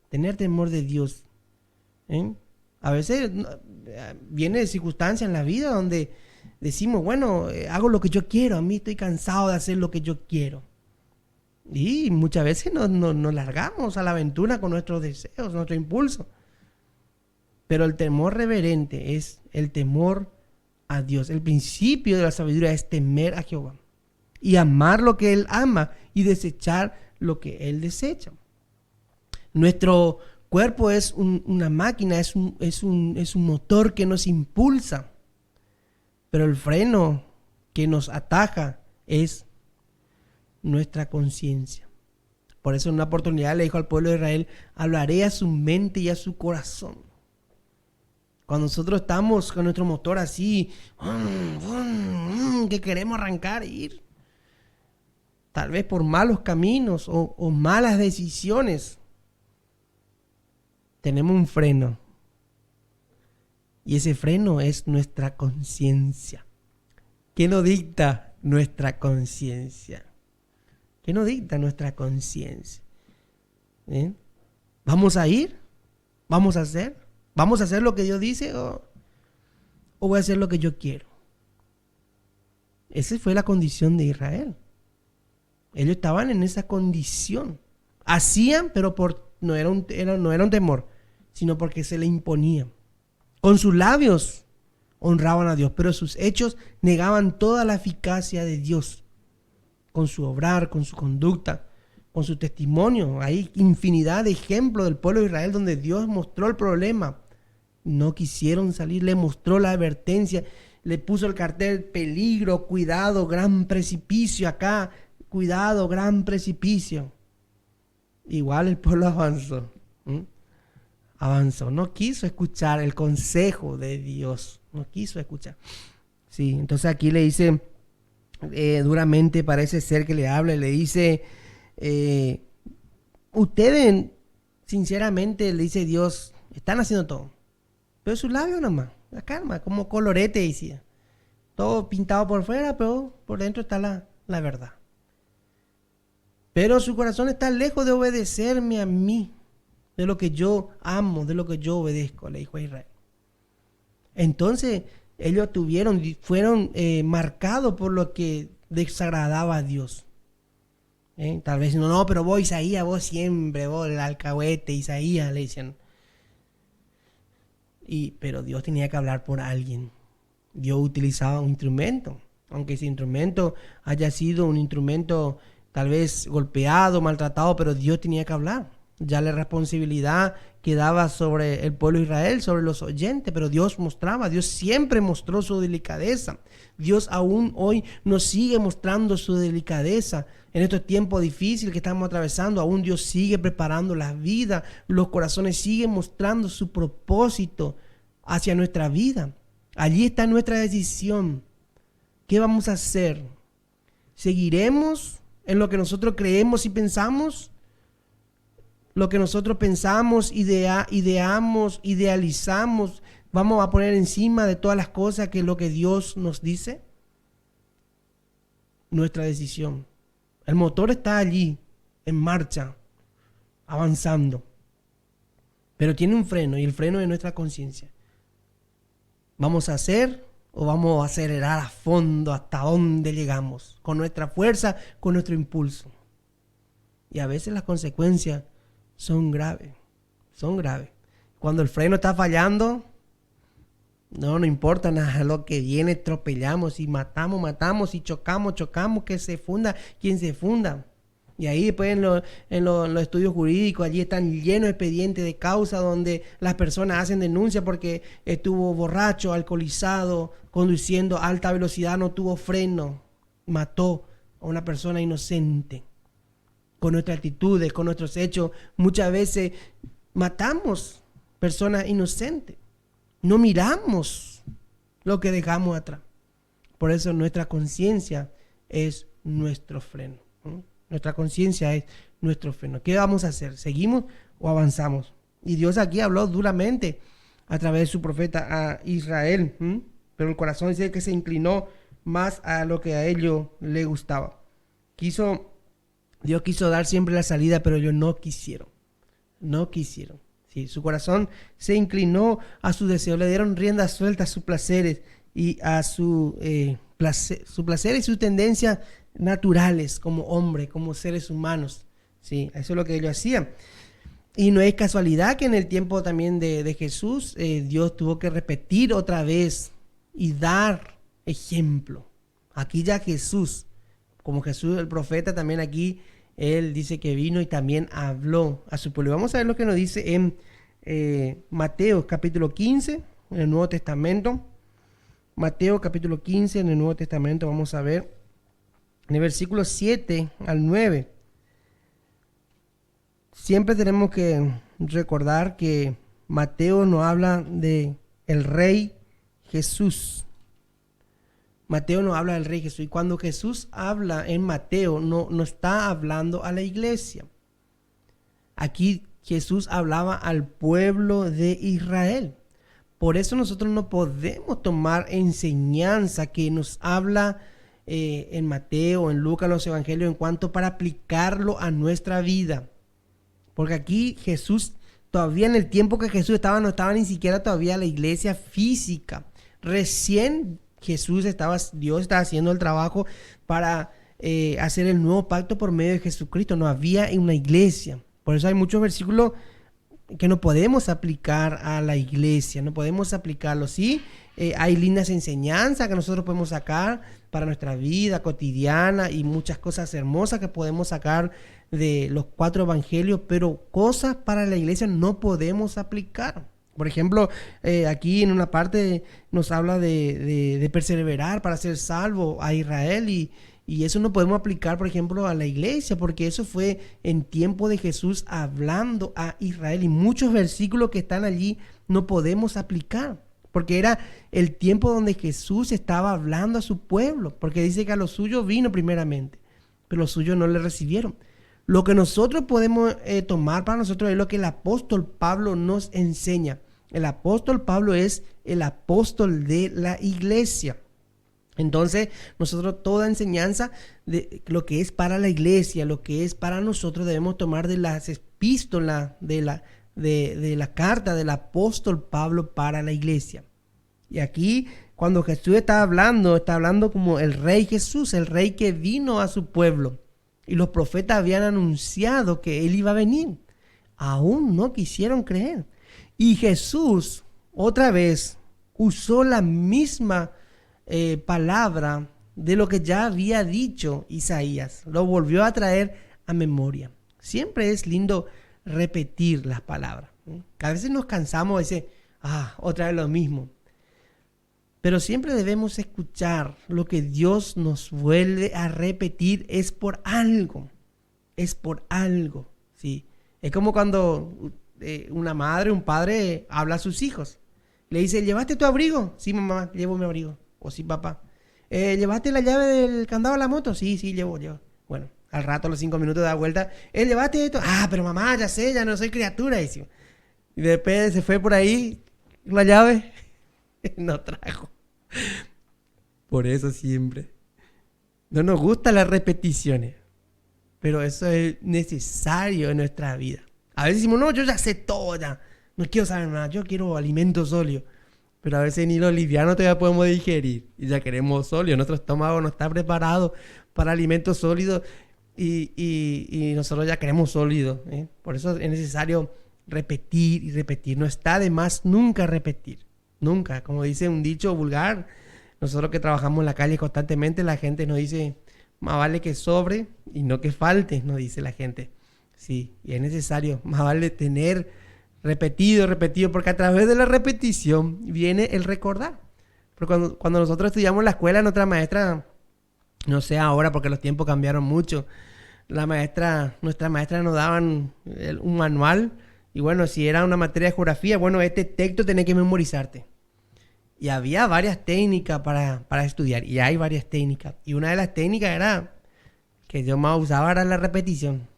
Tener temor de Dios. A veces viene de circunstancias en la vida donde decimos, bueno, hago lo que yo quiero, a mí estoy cansado de hacer lo que yo quiero. Y muchas veces nos largamos a la aventura con nuestros deseos, nuestro impulso. Pero el temor reverente es el temor a Dios. El principio de la sabiduría es temer a Jehová y amar lo que Él ama y desechar lo que Él desecha. Nuestro cuerpo es una máquina, es un motor que nos impulsa, pero el freno que nos ataja es nuestra conciencia. Por eso en una oportunidad le dijo al pueblo de Israel, hablaré a su mente y a su corazón. Cuando nosotros estamos con nuestro motor así, que queremos arrancar e ir, tal vez por malos caminos o malas decisiones, tenemos un freno. Y ese freno es nuestra conciencia. ¿Qué nos dicta nuestra conciencia? ¿Qué nos dicta nuestra conciencia? ¿Vamos a ir? ¿Vamos a hacer? ¿Vamos a hacer lo que Dios dice o voy a hacer lo que yo quiero? Esa fue la condición de Israel. Ellos estaban en esa condición. Hacían, pero no era un temor, sino porque se le imponía. Con sus labios honraban a Dios, pero sus hechos negaban toda la eficacia de Dios. Con su obrar, con su conducta, con su testimonio. Hay infinidad de ejemplos del pueblo de Israel donde Dios mostró el problema. No quisieron salir, le mostró la advertencia, le puso el cartel: peligro, cuidado, gran precipicio acá, cuidado, gran precipicio. Igual el pueblo avanzó. Avanzó, no quiso escuchar el consejo de Dios, no quiso escuchar. Sí, entonces aquí le dice, duramente parece ser que le habla y le dice, ustedes, sinceramente, le dice Dios, están haciendo todo, pero sus labios nomás, la calma, como colorete decía, todo pintado por fuera, pero por dentro está la verdad. Pero su corazón está lejos de obedecerme a mí, de lo que yo amo, de lo que yo obedezco, le dijo a Israel. Entonces ellos fueron marcados por lo que desagradaba a Dios. Tal vez no, pero vos Isaías, vos siempre, vos el alcahuete Isaías, le decían. Pero Dios tenía que hablar por alguien. Dios utilizaba un instrumento, aunque ese instrumento haya sido un instrumento tal vez golpeado, maltratado, pero Dios tenía que hablar. Ya la responsabilidad quedaba sobre el pueblo de Israel, sobre los oyentes, pero Dios siempre mostró su delicadeza. Dios aún hoy nos sigue mostrando su delicadeza. En estos tiempos difíciles que estamos atravesando, aún Dios sigue preparando la vida, los corazones siguen mostrando su propósito hacia nuestra vida. Allí está nuestra decisión. ¿Qué vamos a hacer? ¿Seguiremos en lo que nosotros creemos y pensamos? Lo que nosotros pensamos, ideamos, idealizamos, vamos a poner encima de todas las cosas que lo que Dios nos dice. Nuestra decisión. El motor está allí, en marcha, avanzando. Pero tiene un freno, y el freno es nuestra conciencia. ¿Vamos a hacer o vamos a acelerar a fondo hasta donde llegamos? Con nuestra fuerza, con nuestro impulso. Y a veces las consecuencias son graves. Cuando el freno está fallando, no importa nada lo que viene, atropellamos y matamos y chocamos, que se funda quien se funda. Y ahí después en los estudios jurídicos, allí están llenos de expedientes de causa donde las personas hacen denuncia porque estuvo borracho, alcoholizado, conduciendo a alta velocidad, no tuvo freno, mató a una persona inocente. Con nuestras actitudes, con nuestros hechos, muchas veces matamos personas inocentes. No miramos lo que dejamos atrás. Por eso nuestra conciencia es nuestro freno. Nuestra conciencia es nuestro freno. ¿Qué vamos a hacer? ¿Seguimos o avanzamos? Y Dios aquí habló duramente a través de su profeta a Israel. Pero el corazón dice que se inclinó más a lo que a ellos le gustaba. Dios quiso dar siempre la salida, pero ellos no quisieron. Sí, su corazón se inclinó a su deseo, le dieron rienda suelta a sus placeres y a su placer y sus tendencias naturales como hombre, como seres humanos. Sí, eso es lo que ellos hacían. Y no es casualidad que en el tiempo también de Jesús, Dios tuvo que repetir otra vez y dar ejemplo. Aquí ya Jesús, como Jesús el profeta, también aquí él dice que vino y también habló a su pueblo. Vamos a ver lo que nos dice en Mateo capítulo 15, en el Nuevo Testamento. Mateo capítulo 15, en el Nuevo Testamento, vamos a ver en el versículo 7 al 9. Siempre tenemos que recordar que Mateo nos habla de el Rey Jesús. Mateo nos habla del Rey Jesús. Y cuando Jesús habla en Mateo, no está hablando a la iglesia. Aquí Jesús hablaba al pueblo de Israel. Por eso nosotros no podemos tomar enseñanza que nos habla en Mateo, en Lucas, en los evangelios, en cuanto para aplicarlo a nuestra vida. Porque aquí Jesús, todavía en el tiempo que Jesús estaba, no estaba ni siquiera todavía la iglesia física. Recién Dios estaba haciendo el trabajo para hacer el nuevo pacto por medio de Jesucristo. No había una iglesia. Por eso hay muchos versículos que no podemos aplicar a la iglesia, no podemos aplicarlo. Sí, hay lindas enseñanzas que nosotros podemos sacar para nuestra vida cotidiana y muchas cosas hermosas que podemos sacar de los 4 evangelios, pero cosas para la iglesia no podemos aplicar. Por ejemplo, aquí en una parte nos habla de perseverar para ser salvo a Israel y eso no podemos aplicar, por ejemplo, a la iglesia, porque eso fue en tiempo de Jesús hablando a Israel y muchos versículos que están allí no podemos aplicar, porque era el tiempo donde Jesús estaba hablando a su pueblo, porque dice que a los suyos vino primeramente, pero los suyos no le recibieron. Lo que nosotros podemos tomar para nosotros es lo que el apóstol Pablo nos enseña. El apóstol Pablo es el apóstol de la iglesia. Entonces, nosotros toda enseñanza de lo que es para la iglesia, lo que es para nosotros, debemos tomar de las epístolas, de la carta del apóstol Pablo para la iglesia. Y aquí, cuando Jesús está hablando como el rey Jesús, el rey que vino a su pueblo. Y los profetas habían anunciado que él iba a venir. Aún no quisieron creer. Y Jesús, otra vez, usó la misma palabra de lo que ya había dicho Isaías. Lo volvió a traer a memoria. Siempre es lindo repetir las palabras. A veces nos cansamos de decir, otra vez lo mismo. Pero siempre debemos escuchar lo que Dios nos vuelve a repetir. Es por algo. Es por algo. ¿Sí? Es como cuando una madre, un padre habla a sus hijos. Le dice, ¿llevaste tu abrigo? Sí, mamá, llevo mi abrigo. O sí, papá. ¿Llevaste la llave del candado de la moto? Sí, llevo. Bueno, al rato, a los 5 minutos da vuelta. ¿Llevaste esto? Pero mamá, ya sé, ya no soy criatura. Y después se fue por ahí, la llave no trajo. Por eso siempre no nos gustan las repeticiones, pero eso es necesario en nuestra vida. A veces decimos, no, yo ya sé todo, ya no quiero saber nada, yo quiero alimentos sólidos. Pero a veces ni lo liviano todavía podemos digerir y ya queremos sólido. Nuestro estómago no está preparado para alimentos sólidos y nosotros ya queremos sólido. Por eso es necesario repetir y repetir. No está de más nunca repetir. Nunca. Como dice un dicho vulgar, nosotros que trabajamos en la calle constantemente, la gente nos dice, más vale que sobre y no que falte, nos dice la gente. Sí, y es necesario, más vale tener repetido, porque a través de la repetición viene el recordar. Porque cuando nosotros estudiamos en la escuela, nuestra maestra, no sé ahora porque los tiempos cambiaron mucho, nuestra maestra nos daban un manual y bueno, si era una materia de geografía, bueno, este texto tenés que memorizarte. Y había varias técnicas para estudiar y hay varias técnicas. Y una de las técnicas era, que yo más usaba, era la repetición.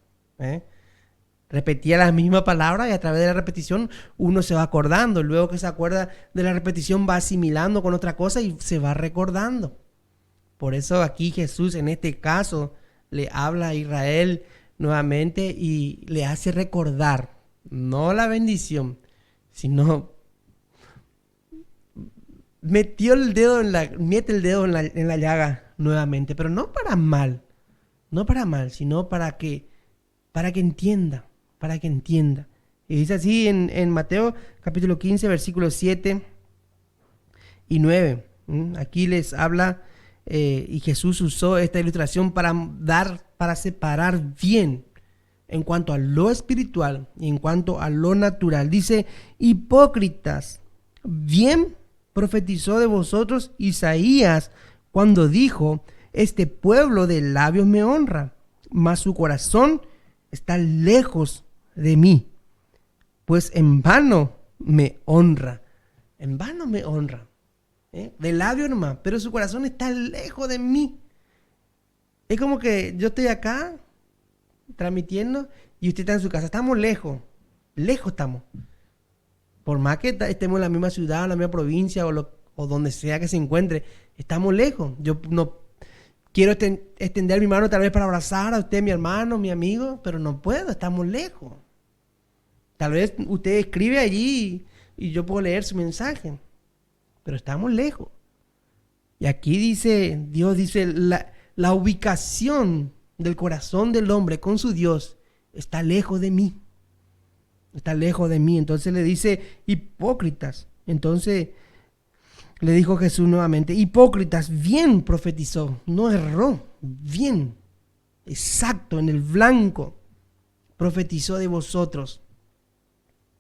Repetía las mismas palabras y a través de la repetición uno se va acordando. Luego que se acuerda de la repetición va asimilando con otra cosa y se va recordando. Por eso aquí Jesús en este caso le habla a Israel nuevamente y le hace recordar, no la bendición, sino mete el dedo en la llaga nuevamente, pero no para mal, sino para que entienda. Y dice así en Mateo capítulo 15, versículos 7 y 9. Aquí les habla y Jesús usó esta ilustración para separar bien en cuanto a lo espiritual y en cuanto a lo natural. Dice, hipócritas, bien profetizó de vosotros Isaías cuando dijo, este pueblo de labios me honra, mas su corazón está lejos de mí, pues en vano me honra. De labio nomás, pero su corazón está lejos de mí. Es como que yo estoy acá transmitiendo y usted está en su casa, estamos lejos, Lejos estamos. Por más que estemos en la misma ciudad, en la misma provincia o donde sea que se encuentre, estamos lejos. Yo no quiero extender mi mano tal vez para abrazar a usted, mi hermano, mi amigo, pero no puedo, estamos lejos. Tal vez usted escribe allí y yo puedo leer su mensaje, pero estamos lejos. Y aquí dice, Dios dice, la ubicación del corazón del hombre con su Dios está lejos de mí. Está lejos de mí. Entonces le dice, hipócritas. Entonces le dijo Jesús nuevamente, hipócritas, bien profetizó, no erró, bien, exacto, en el blanco, profetizó de vosotros.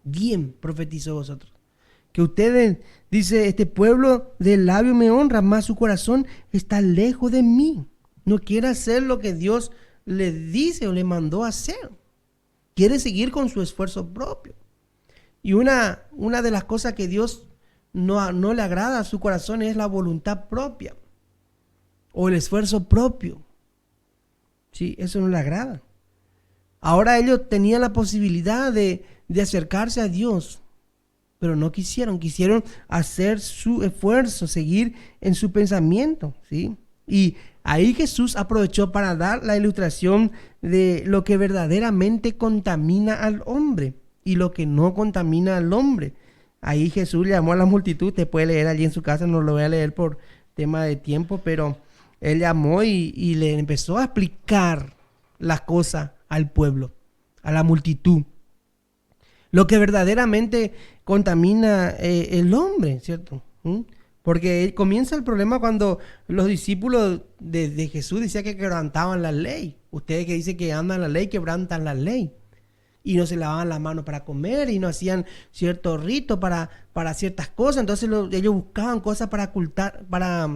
Bien profetizó vosotros. Que ustedes, dice, este pueblo de labio me honra, mas su corazón está lejos de mí. No quiere hacer lo que Dios le dice o le mandó a hacer. Quiere seguir con su esfuerzo propio. Y una de las cosas que Dios no le agrada a su corazón es la voluntad propia o el esfuerzo propio. Sí, eso no le agrada. Ahora ellos tenían la posibilidad de acercarse a Dios, pero no quisieron hacer su esfuerzo, seguir en su pensamiento, ¿sí? Y ahí Jesús aprovechó para dar la ilustración de lo que verdaderamente contamina al hombre y lo que no contamina al hombre. Ahí Jesús llamó a la multitud, usted puede leer allí en su casa, no lo voy a leer por tema de tiempo, pero él llamó y le empezó a explicar las cosas al pueblo, a la multitud. Lo que verdaderamente contamina el hombre, ¿cierto? Porque comienza el problema cuando los discípulos de Jesús decían que quebrantaban la ley. Ustedes que dicen que andan la ley, quebrantan la ley. Y no se lavaban las manos para comer y no hacían ciertos ritos para ciertas cosas. Entonces ellos buscaban cosas para ocultar, para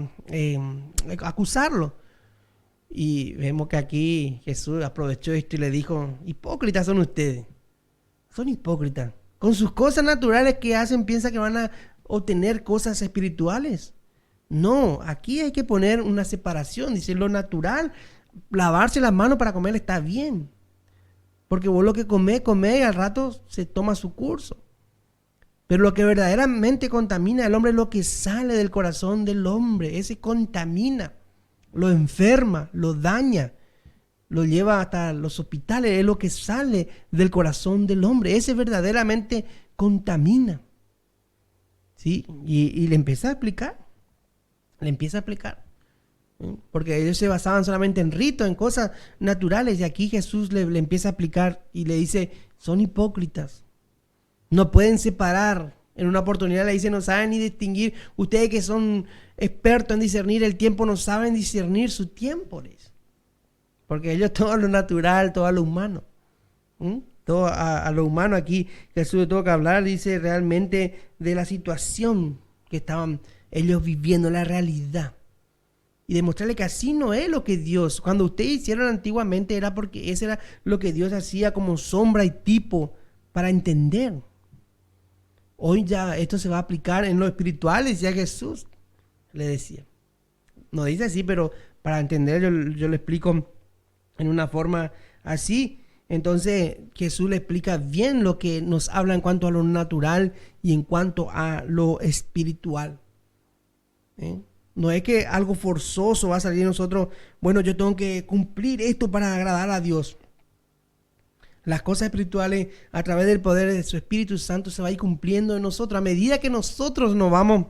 acusarlo. Y vemos que aquí Jesús aprovechó esto y le dijo, hipócritas son ustedes. Son hipócritas. Con sus cosas naturales que hacen, piensan que van a obtener cosas espirituales. No, aquí hay que poner una separación. Dice, lo natural, lavarse las manos para comer está bien. Porque vos lo que comés y al rato se toma su curso. Pero lo que verdaderamente contamina al hombre es lo que sale del corazón del hombre. Ese contamina, lo enferma, lo daña, lo lleva hasta los hospitales. Es lo que sale del corazón del hombre. Ese verdaderamente contamina. ¿Sí? Y le empieza a explicar. Porque ellos se basaban solamente en ritos, en cosas naturales. Y aquí Jesús le empieza a explicar y le dice, son hipócritas. No pueden separar. En una oportunidad le dice, no saben ni distinguir. Ustedes que son expertos en discernir el tiempo, no saben discernir su tiempo. Porque ellos todo lo natural, todo lo humano. Todo a lo humano aquí Jesús tuvo que hablar, dice, realmente de la situación que estaban ellos viviendo, la realidad. Y demostrarle que así no es lo que Dios, cuando ustedes hicieron antiguamente era porque eso era lo que Dios hacía como sombra y tipo para entender. Hoy ya esto se va a aplicar en lo espiritual, decía Jesús, le decía. No dice así, pero para entender yo lo explico en una forma así. Entonces Jesús le explica bien lo que nos habla en cuanto a lo natural y en cuanto a lo espiritual. No es que algo forzoso va a salir de nosotros, bueno, yo tengo que cumplir esto para agradar a Dios. Las cosas espirituales a través del poder de su Espíritu Santo se va a ir cumpliendo en nosotros a medida que nosotros nos vamos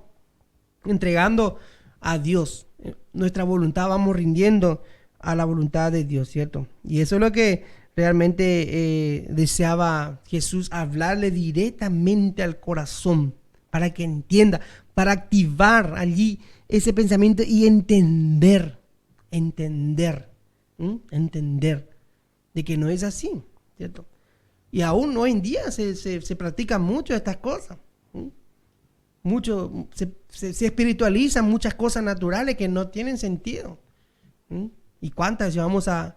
entregando a Dios. Nuestra voluntad vamos rindiendo a la voluntad de Dios, ¿cierto? Y eso es lo que realmente deseaba Jesús, hablarle directamente al corazón para que entienda, para activar allí ese pensamiento y entender de que no es así, ¿cierto? Y aún hoy en día se practican mucho estas cosas. Mucho, se espiritualizan muchas cosas naturales que no tienen sentido. ¿Y cuántas vamos a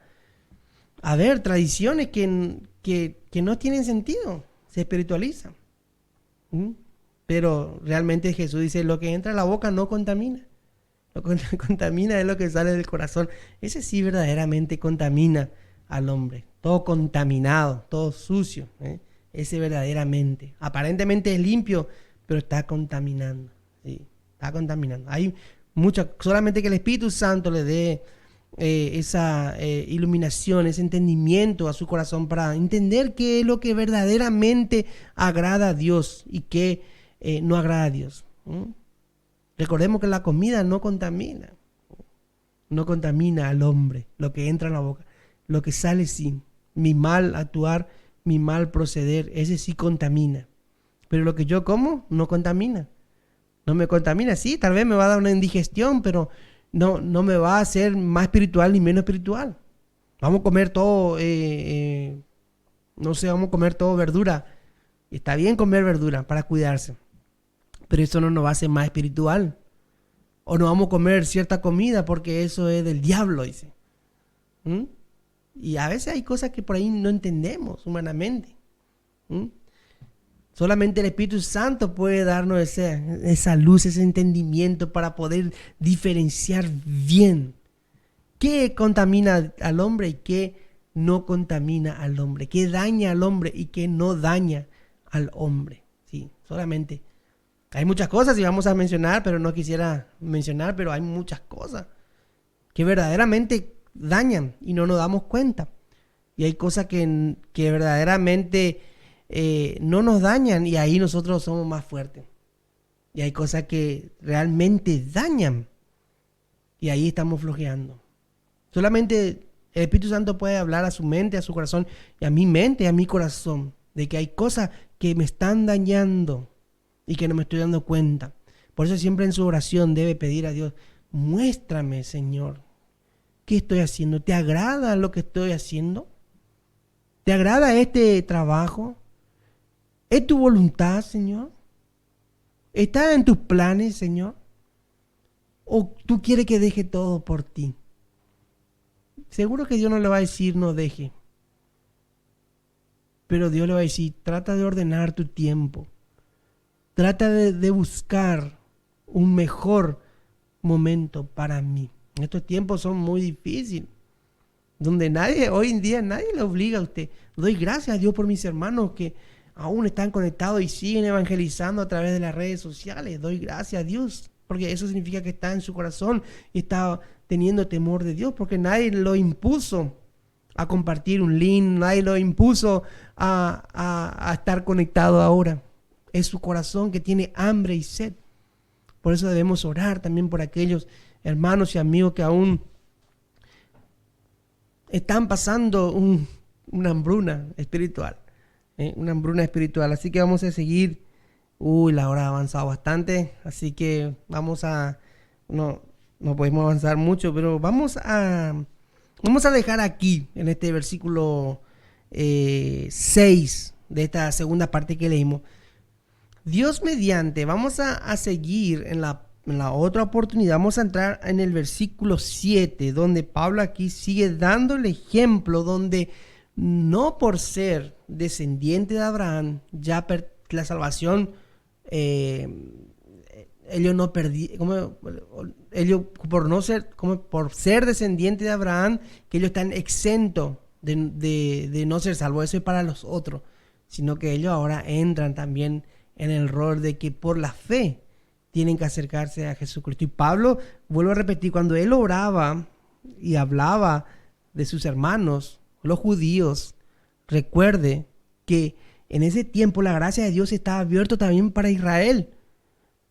ver? Tradiciones que no tienen sentido, se espiritualizan. Pero realmente Jesús dice, lo que entra a la boca no contamina. Lo que contamina es lo que sale del corazón. Ese sí verdaderamente contamina al hombre. Todo contaminado, todo sucio. ese verdaderamente. Aparentemente es limpio, pero está contaminando. ¿Sí? Está contaminando. Hay solamente que el Espíritu Santo le dé esa iluminación, ese entendimiento a su corazón para entender qué es lo que verdaderamente agrada a Dios y qué no agrada a Dios. Recordemos que la comida no contamina al hombre, lo que entra en la boca, lo que sale sí, mi mal actuar, mi mal proceder, ese sí contamina, pero lo que yo como no contamina, no me contamina, sí, tal vez me va a dar una indigestión, pero no me va a hacer más espiritual ni menos espiritual. Vamos a comer todo, vamos a comer todo verdura. Está bien comer verdura para cuidarse, pero eso no nos va a hacer más espiritual. O no vamos a comer cierta comida porque eso es del diablo, dice. Y a veces hay cosas que por ahí no entendemos humanamente. Solamente el Espíritu Santo puede darnos esa luz, ese entendimiento para poder diferenciar bien qué contamina al hombre y qué no contamina al hombre, qué daña al hombre y qué no daña al hombre. Sí, solamente. Hay muchas cosas y vamos a mencionar, pero no quisiera mencionar, pero hay muchas cosas que verdaderamente dañan y no nos damos cuenta. Y hay cosas que verdaderamente no nos dañan y ahí nosotros somos más fuertes. Y hay cosas que realmente dañan y ahí estamos flojeando. Solamente el Espíritu Santo puede hablar a su mente, a su corazón y a mi mente, y a mi corazón, de que hay cosas que me están dañando y que no me estoy dando cuenta. Por eso siempre en su oración debe pedir a Dios, muéstrame, Señor, ¿qué estoy haciendo? ¿Te agrada lo que estoy haciendo? ¿Te agrada este trabajo? ¿Es tu voluntad, Señor? ¿Está en tus planes, Señor? ¿O tú quieres que deje todo por ti? Seguro que Dios no le va a decir no deje. Pero Dios le va a decir, trata de ordenar tu tiempo. Trata de buscar un mejor momento para mí. Estos tiempos son muy difíciles. Donde hoy en día nadie le obliga a usted. Doy gracias a Dios por mis hermanos que aún están conectados y siguen evangelizando a través de las redes sociales. Doy gracias a Dios, porque eso significa que está en su corazón y está teniendo temor de Dios, porque nadie lo impuso a compartir un link, nadie lo impuso a estar conectado ahora. Es su corazón que tiene hambre y sed. Por eso debemos orar también por aquellos hermanos y amigos que aún están pasando una hambruna espiritual. Una hambruna espiritual. Así que vamos a seguir. La hora ha avanzado bastante. Así que no podemos avanzar mucho, pero vamos a dejar aquí, en este versículo 6 de esta segunda parte que leímos. Dios mediante, vamos a seguir en la otra oportunidad. Vamos a entrar en el versículo 7, donde Pablo aquí sigue dando el ejemplo, donde no por ser descendiente de Abraham, ya la salvación, ellos no perdieron, ellos por ser descendiente de Abraham, que ellos están exentos de no ser salvos. Eso es para los otros, sino que ellos ahora entran también en el rol de que por la fe tienen que acercarse a Jesucristo. Y Pablo, vuelvo a repetir, cuando él oraba y hablaba de sus hermanos, los judíos, recuerde que en ese tiempo la gracia de Dios estaba abierta también para Israel.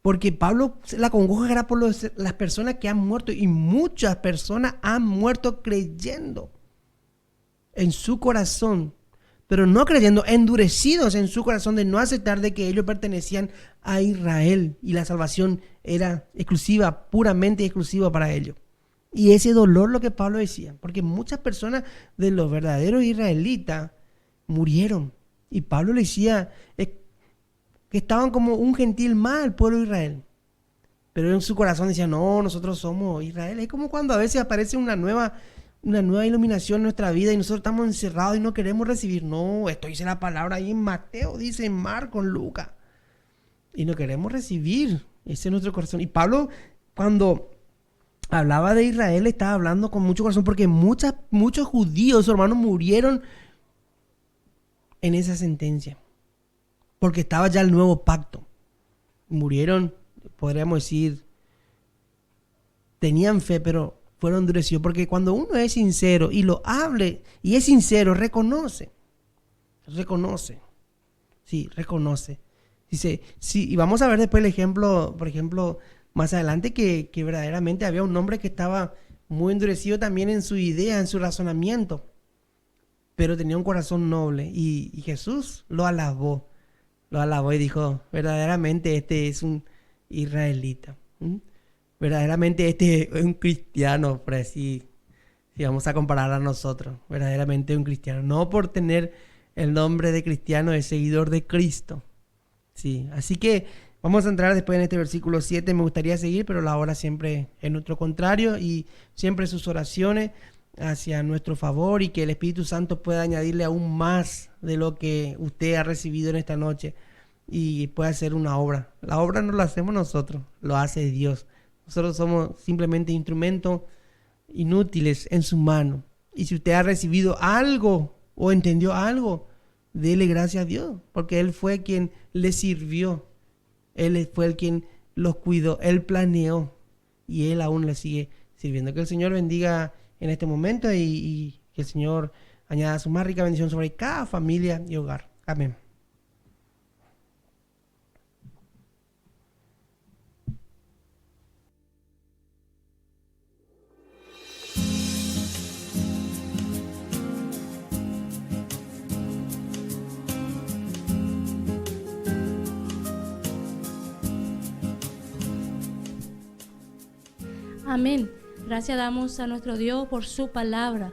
Porque Pablo, la congoja era por las personas que han muerto, y muchas personas han muerto creyendo en su corazón, pero no creyendo, endurecidos en su corazón de no aceptar de que ellos pertenecían a Israel y la salvación era exclusiva, puramente exclusiva para ellos. Y ese dolor lo que Pablo decía, porque muchas personas de los verdaderos israelitas murieron. Y Pablo le decía que estaban como un gentil más al pueblo de Israel. Pero en su corazón decía, no, nosotros somos Israel. Es como cuando a veces aparece una nueva iluminación en nuestra vida y nosotros estamos encerrados y no queremos recibir. No, esto dice la palabra ahí en Mateo, dice en Marcos, en Lucas. Y no queremos recibir. Ese es nuestro corazón. Y Pablo, cuando hablaba de Israel, estaba hablando con mucho corazón, porque muchos judíos, hermanos, murieron en esa sentencia. porque estaba ya el nuevo pacto. Murieron, podríamos decir, tenían fe, pero fueron endurecidos. Porque cuando uno es sincero y lo hable y es sincero, reconoce. Sí, reconoce. Dice, sí, y vamos a ver después el ejemplo, por ejemplo, más adelante, que verdaderamente había un hombre que estaba muy endurecido también en su idea, en su razonamiento, pero tenía un corazón noble, y Jesús lo alabó y dijo, verdaderamente este es un israelita. Verdaderamente este es un cristiano, por así, si vamos a comparar a nosotros, verdaderamente un cristiano, no por tener el nombre de cristiano, es seguidor de Cristo. Sí, así que vamos a entrar después en este versículo 7. Me gustaría seguir, pero la hora siempre es nuestro contrario, y siempre sus oraciones hacia nuestro favor, y que el Espíritu Santo pueda añadirle aún más de lo que usted ha recibido en esta noche y pueda hacer una obra. La obra no la hacemos nosotros, lo hace Dios. Nosotros somos simplemente instrumentos inútiles en su mano. Y si usted ha recibido algo o entendió algo, dele gracias a Dios, porque Él fue quien le sirvió. Él fue el quien los cuidó, Él planeó, y Él aún le sigue sirviendo. Que el Señor bendiga en este momento, y que el Señor añada su más rica bendición sobre cada familia y hogar. Amén. Amén. Gracias damos a nuestro Dios por su palabra.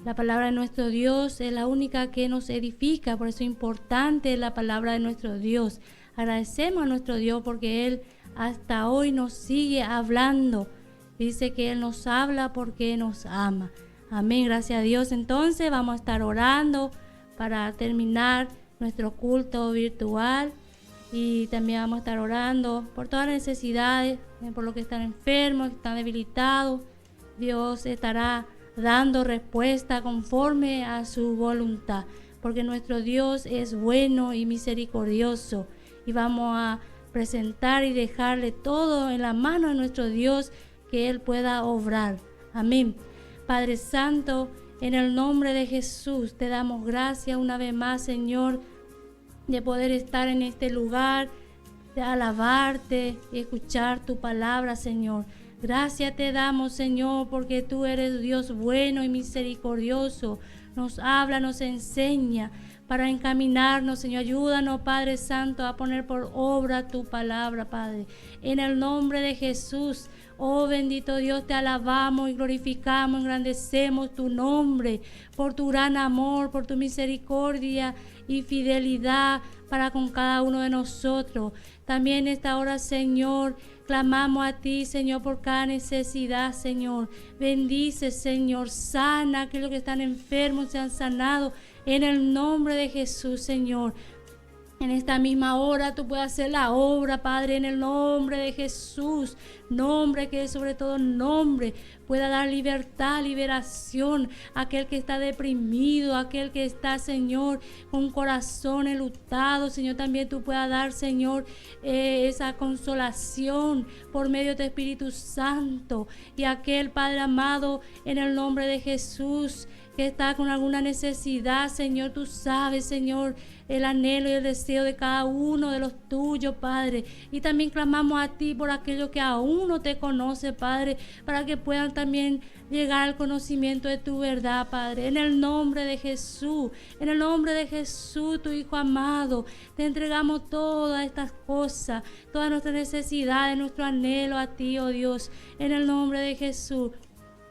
La palabra de nuestro Dios es la única que nos edifica, por eso es importante la palabra de nuestro Dios. Agradecemos a nuestro Dios porque Él hasta hoy nos sigue hablando. Dice que Él nos habla porque nos ama. Amén, gracias a Dios. Entonces vamos a estar orando para terminar nuestro culto virtual. Y también vamos a estar orando por todas las necesidades, por los que están enfermos, que están debilitados. Dios estará dando respuesta conforme a su voluntad, porque nuestro Dios es bueno y misericordioso. Y vamos a presentar y dejarle todo en la mano de nuestro Dios, que Él pueda obrar. Amén. Padre Santo, en el nombre de Jesús, te damos gracias una vez más, Señor, de poder estar en este lugar, de alabarte y escuchar tu palabra, Señor. Gracias te damos, Señor, porque tú eres Dios bueno y misericordioso. Nos habla, nos enseña para encaminarnos, Señor. Ayúdanos, Padre Santo, a poner por obra tu palabra, Padre. En el nombre de Jesús, oh bendito Dios, te alabamos y glorificamos, engrandecemos tu nombre por tu gran amor, por tu misericordia y fidelidad para con cada uno de nosotros. También en esta hora, Señor, clamamos a ti, Señor, por cada necesidad, Señor. Bendice, Señor, sana a aquellos que están enfermos, sean sanados en el nombre de Jesús, Señor. En esta misma hora tú puedes hacer la obra, Padre, en el nombre de Jesús. Nombre que es sobre todo nombre pueda dar libertad, liberación a aquel que está deprimido, a aquel que está, Señor, con un corazón enlutado. Señor, también tú puedas dar, Señor, esa consolación por medio de tu Espíritu Santo. Y aquel, Padre amado, en el nombre de Jesús, que está con alguna necesidad, Señor, tú sabes, Señor, el anhelo y el deseo de cada uno de los tuyos, Padre. Y también clamamos a ti por aquellos que aún no te conoce, Padre, para que puedan también llegar al conocimiento de tu verdad, Padre. En el nombre de Jesús, en el nombre de Jesús, tu Hijo amado, te entregamos todas estas cosas, todas nuestras necesidades, nuestro anhelo a ti, oh Dios, en el nombre de Jesús.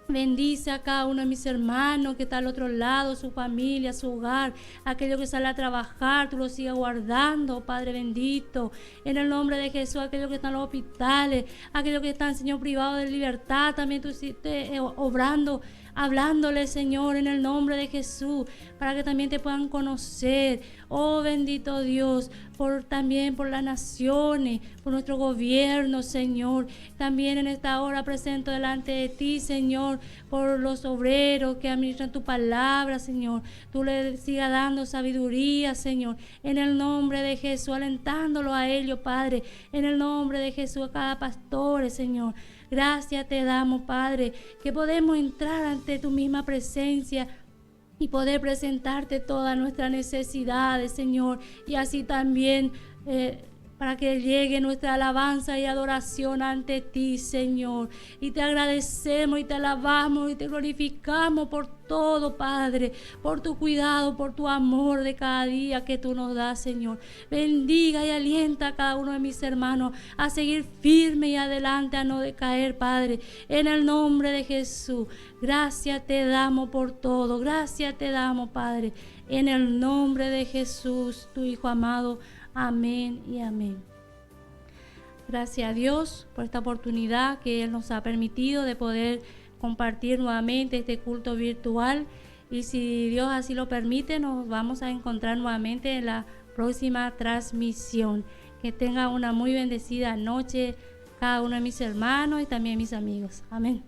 Bendice a cada uno de mis hermanos que está al otro lado, su familia, su hogar, aquellos que salen a trabajar, tú los sigas guardando, Padre bendito, en el nombre de Jesús. Aquellos que están en los hospitales, aquellos que están, Señor, privados de libertad, también tú estés obrando hablándole, Señor, en el nombre de Jesús, para que también te puedan conocer. Oh bendito Dios, también por las naciones, por nuestro gobierno, Señor. También en esta hora presento delante de ti, Señor, por los obreros que administran tu palabra, Señor. Tú le sigas dando sabiduría, Señor, en el nombre de Jesús, alentándolo a ellos, Padre, en el nombre de Jesús, a cada pastor, Señor. Gracias te damos, Padre, que podemos entrar ante tu misma presencia y poder presentarte todas nuestras necesidades, Señor, y así también para que llegue nuestra alabanza y adoración ante ti, Señor. Y te agradecemos y te alabamos y te glorificamos por todo, Padre, por tu cuidado, por tu amor de cada día que tú nos das, Señor. Bendiga y alienta a cada uno de mis hermanos a seguir firme y adelante, a no decaer, Padre, en el nombre de Jesús. Gracias te damos por todo, gracias te damos, Padre, en el nombre de Jesús, tu Hijo amado. Amén y amén. Gracias a Dios por esta oportunidad que Él nos ha permitido de poder compartir nuevamente este culto virtual. Y si Dios así lo permite, nos vamos a encontrar nuevamente en la próxima transmisión. Que tenga una muy bendecida noche cada uno de mis hermanos y también mis amigos. Amén.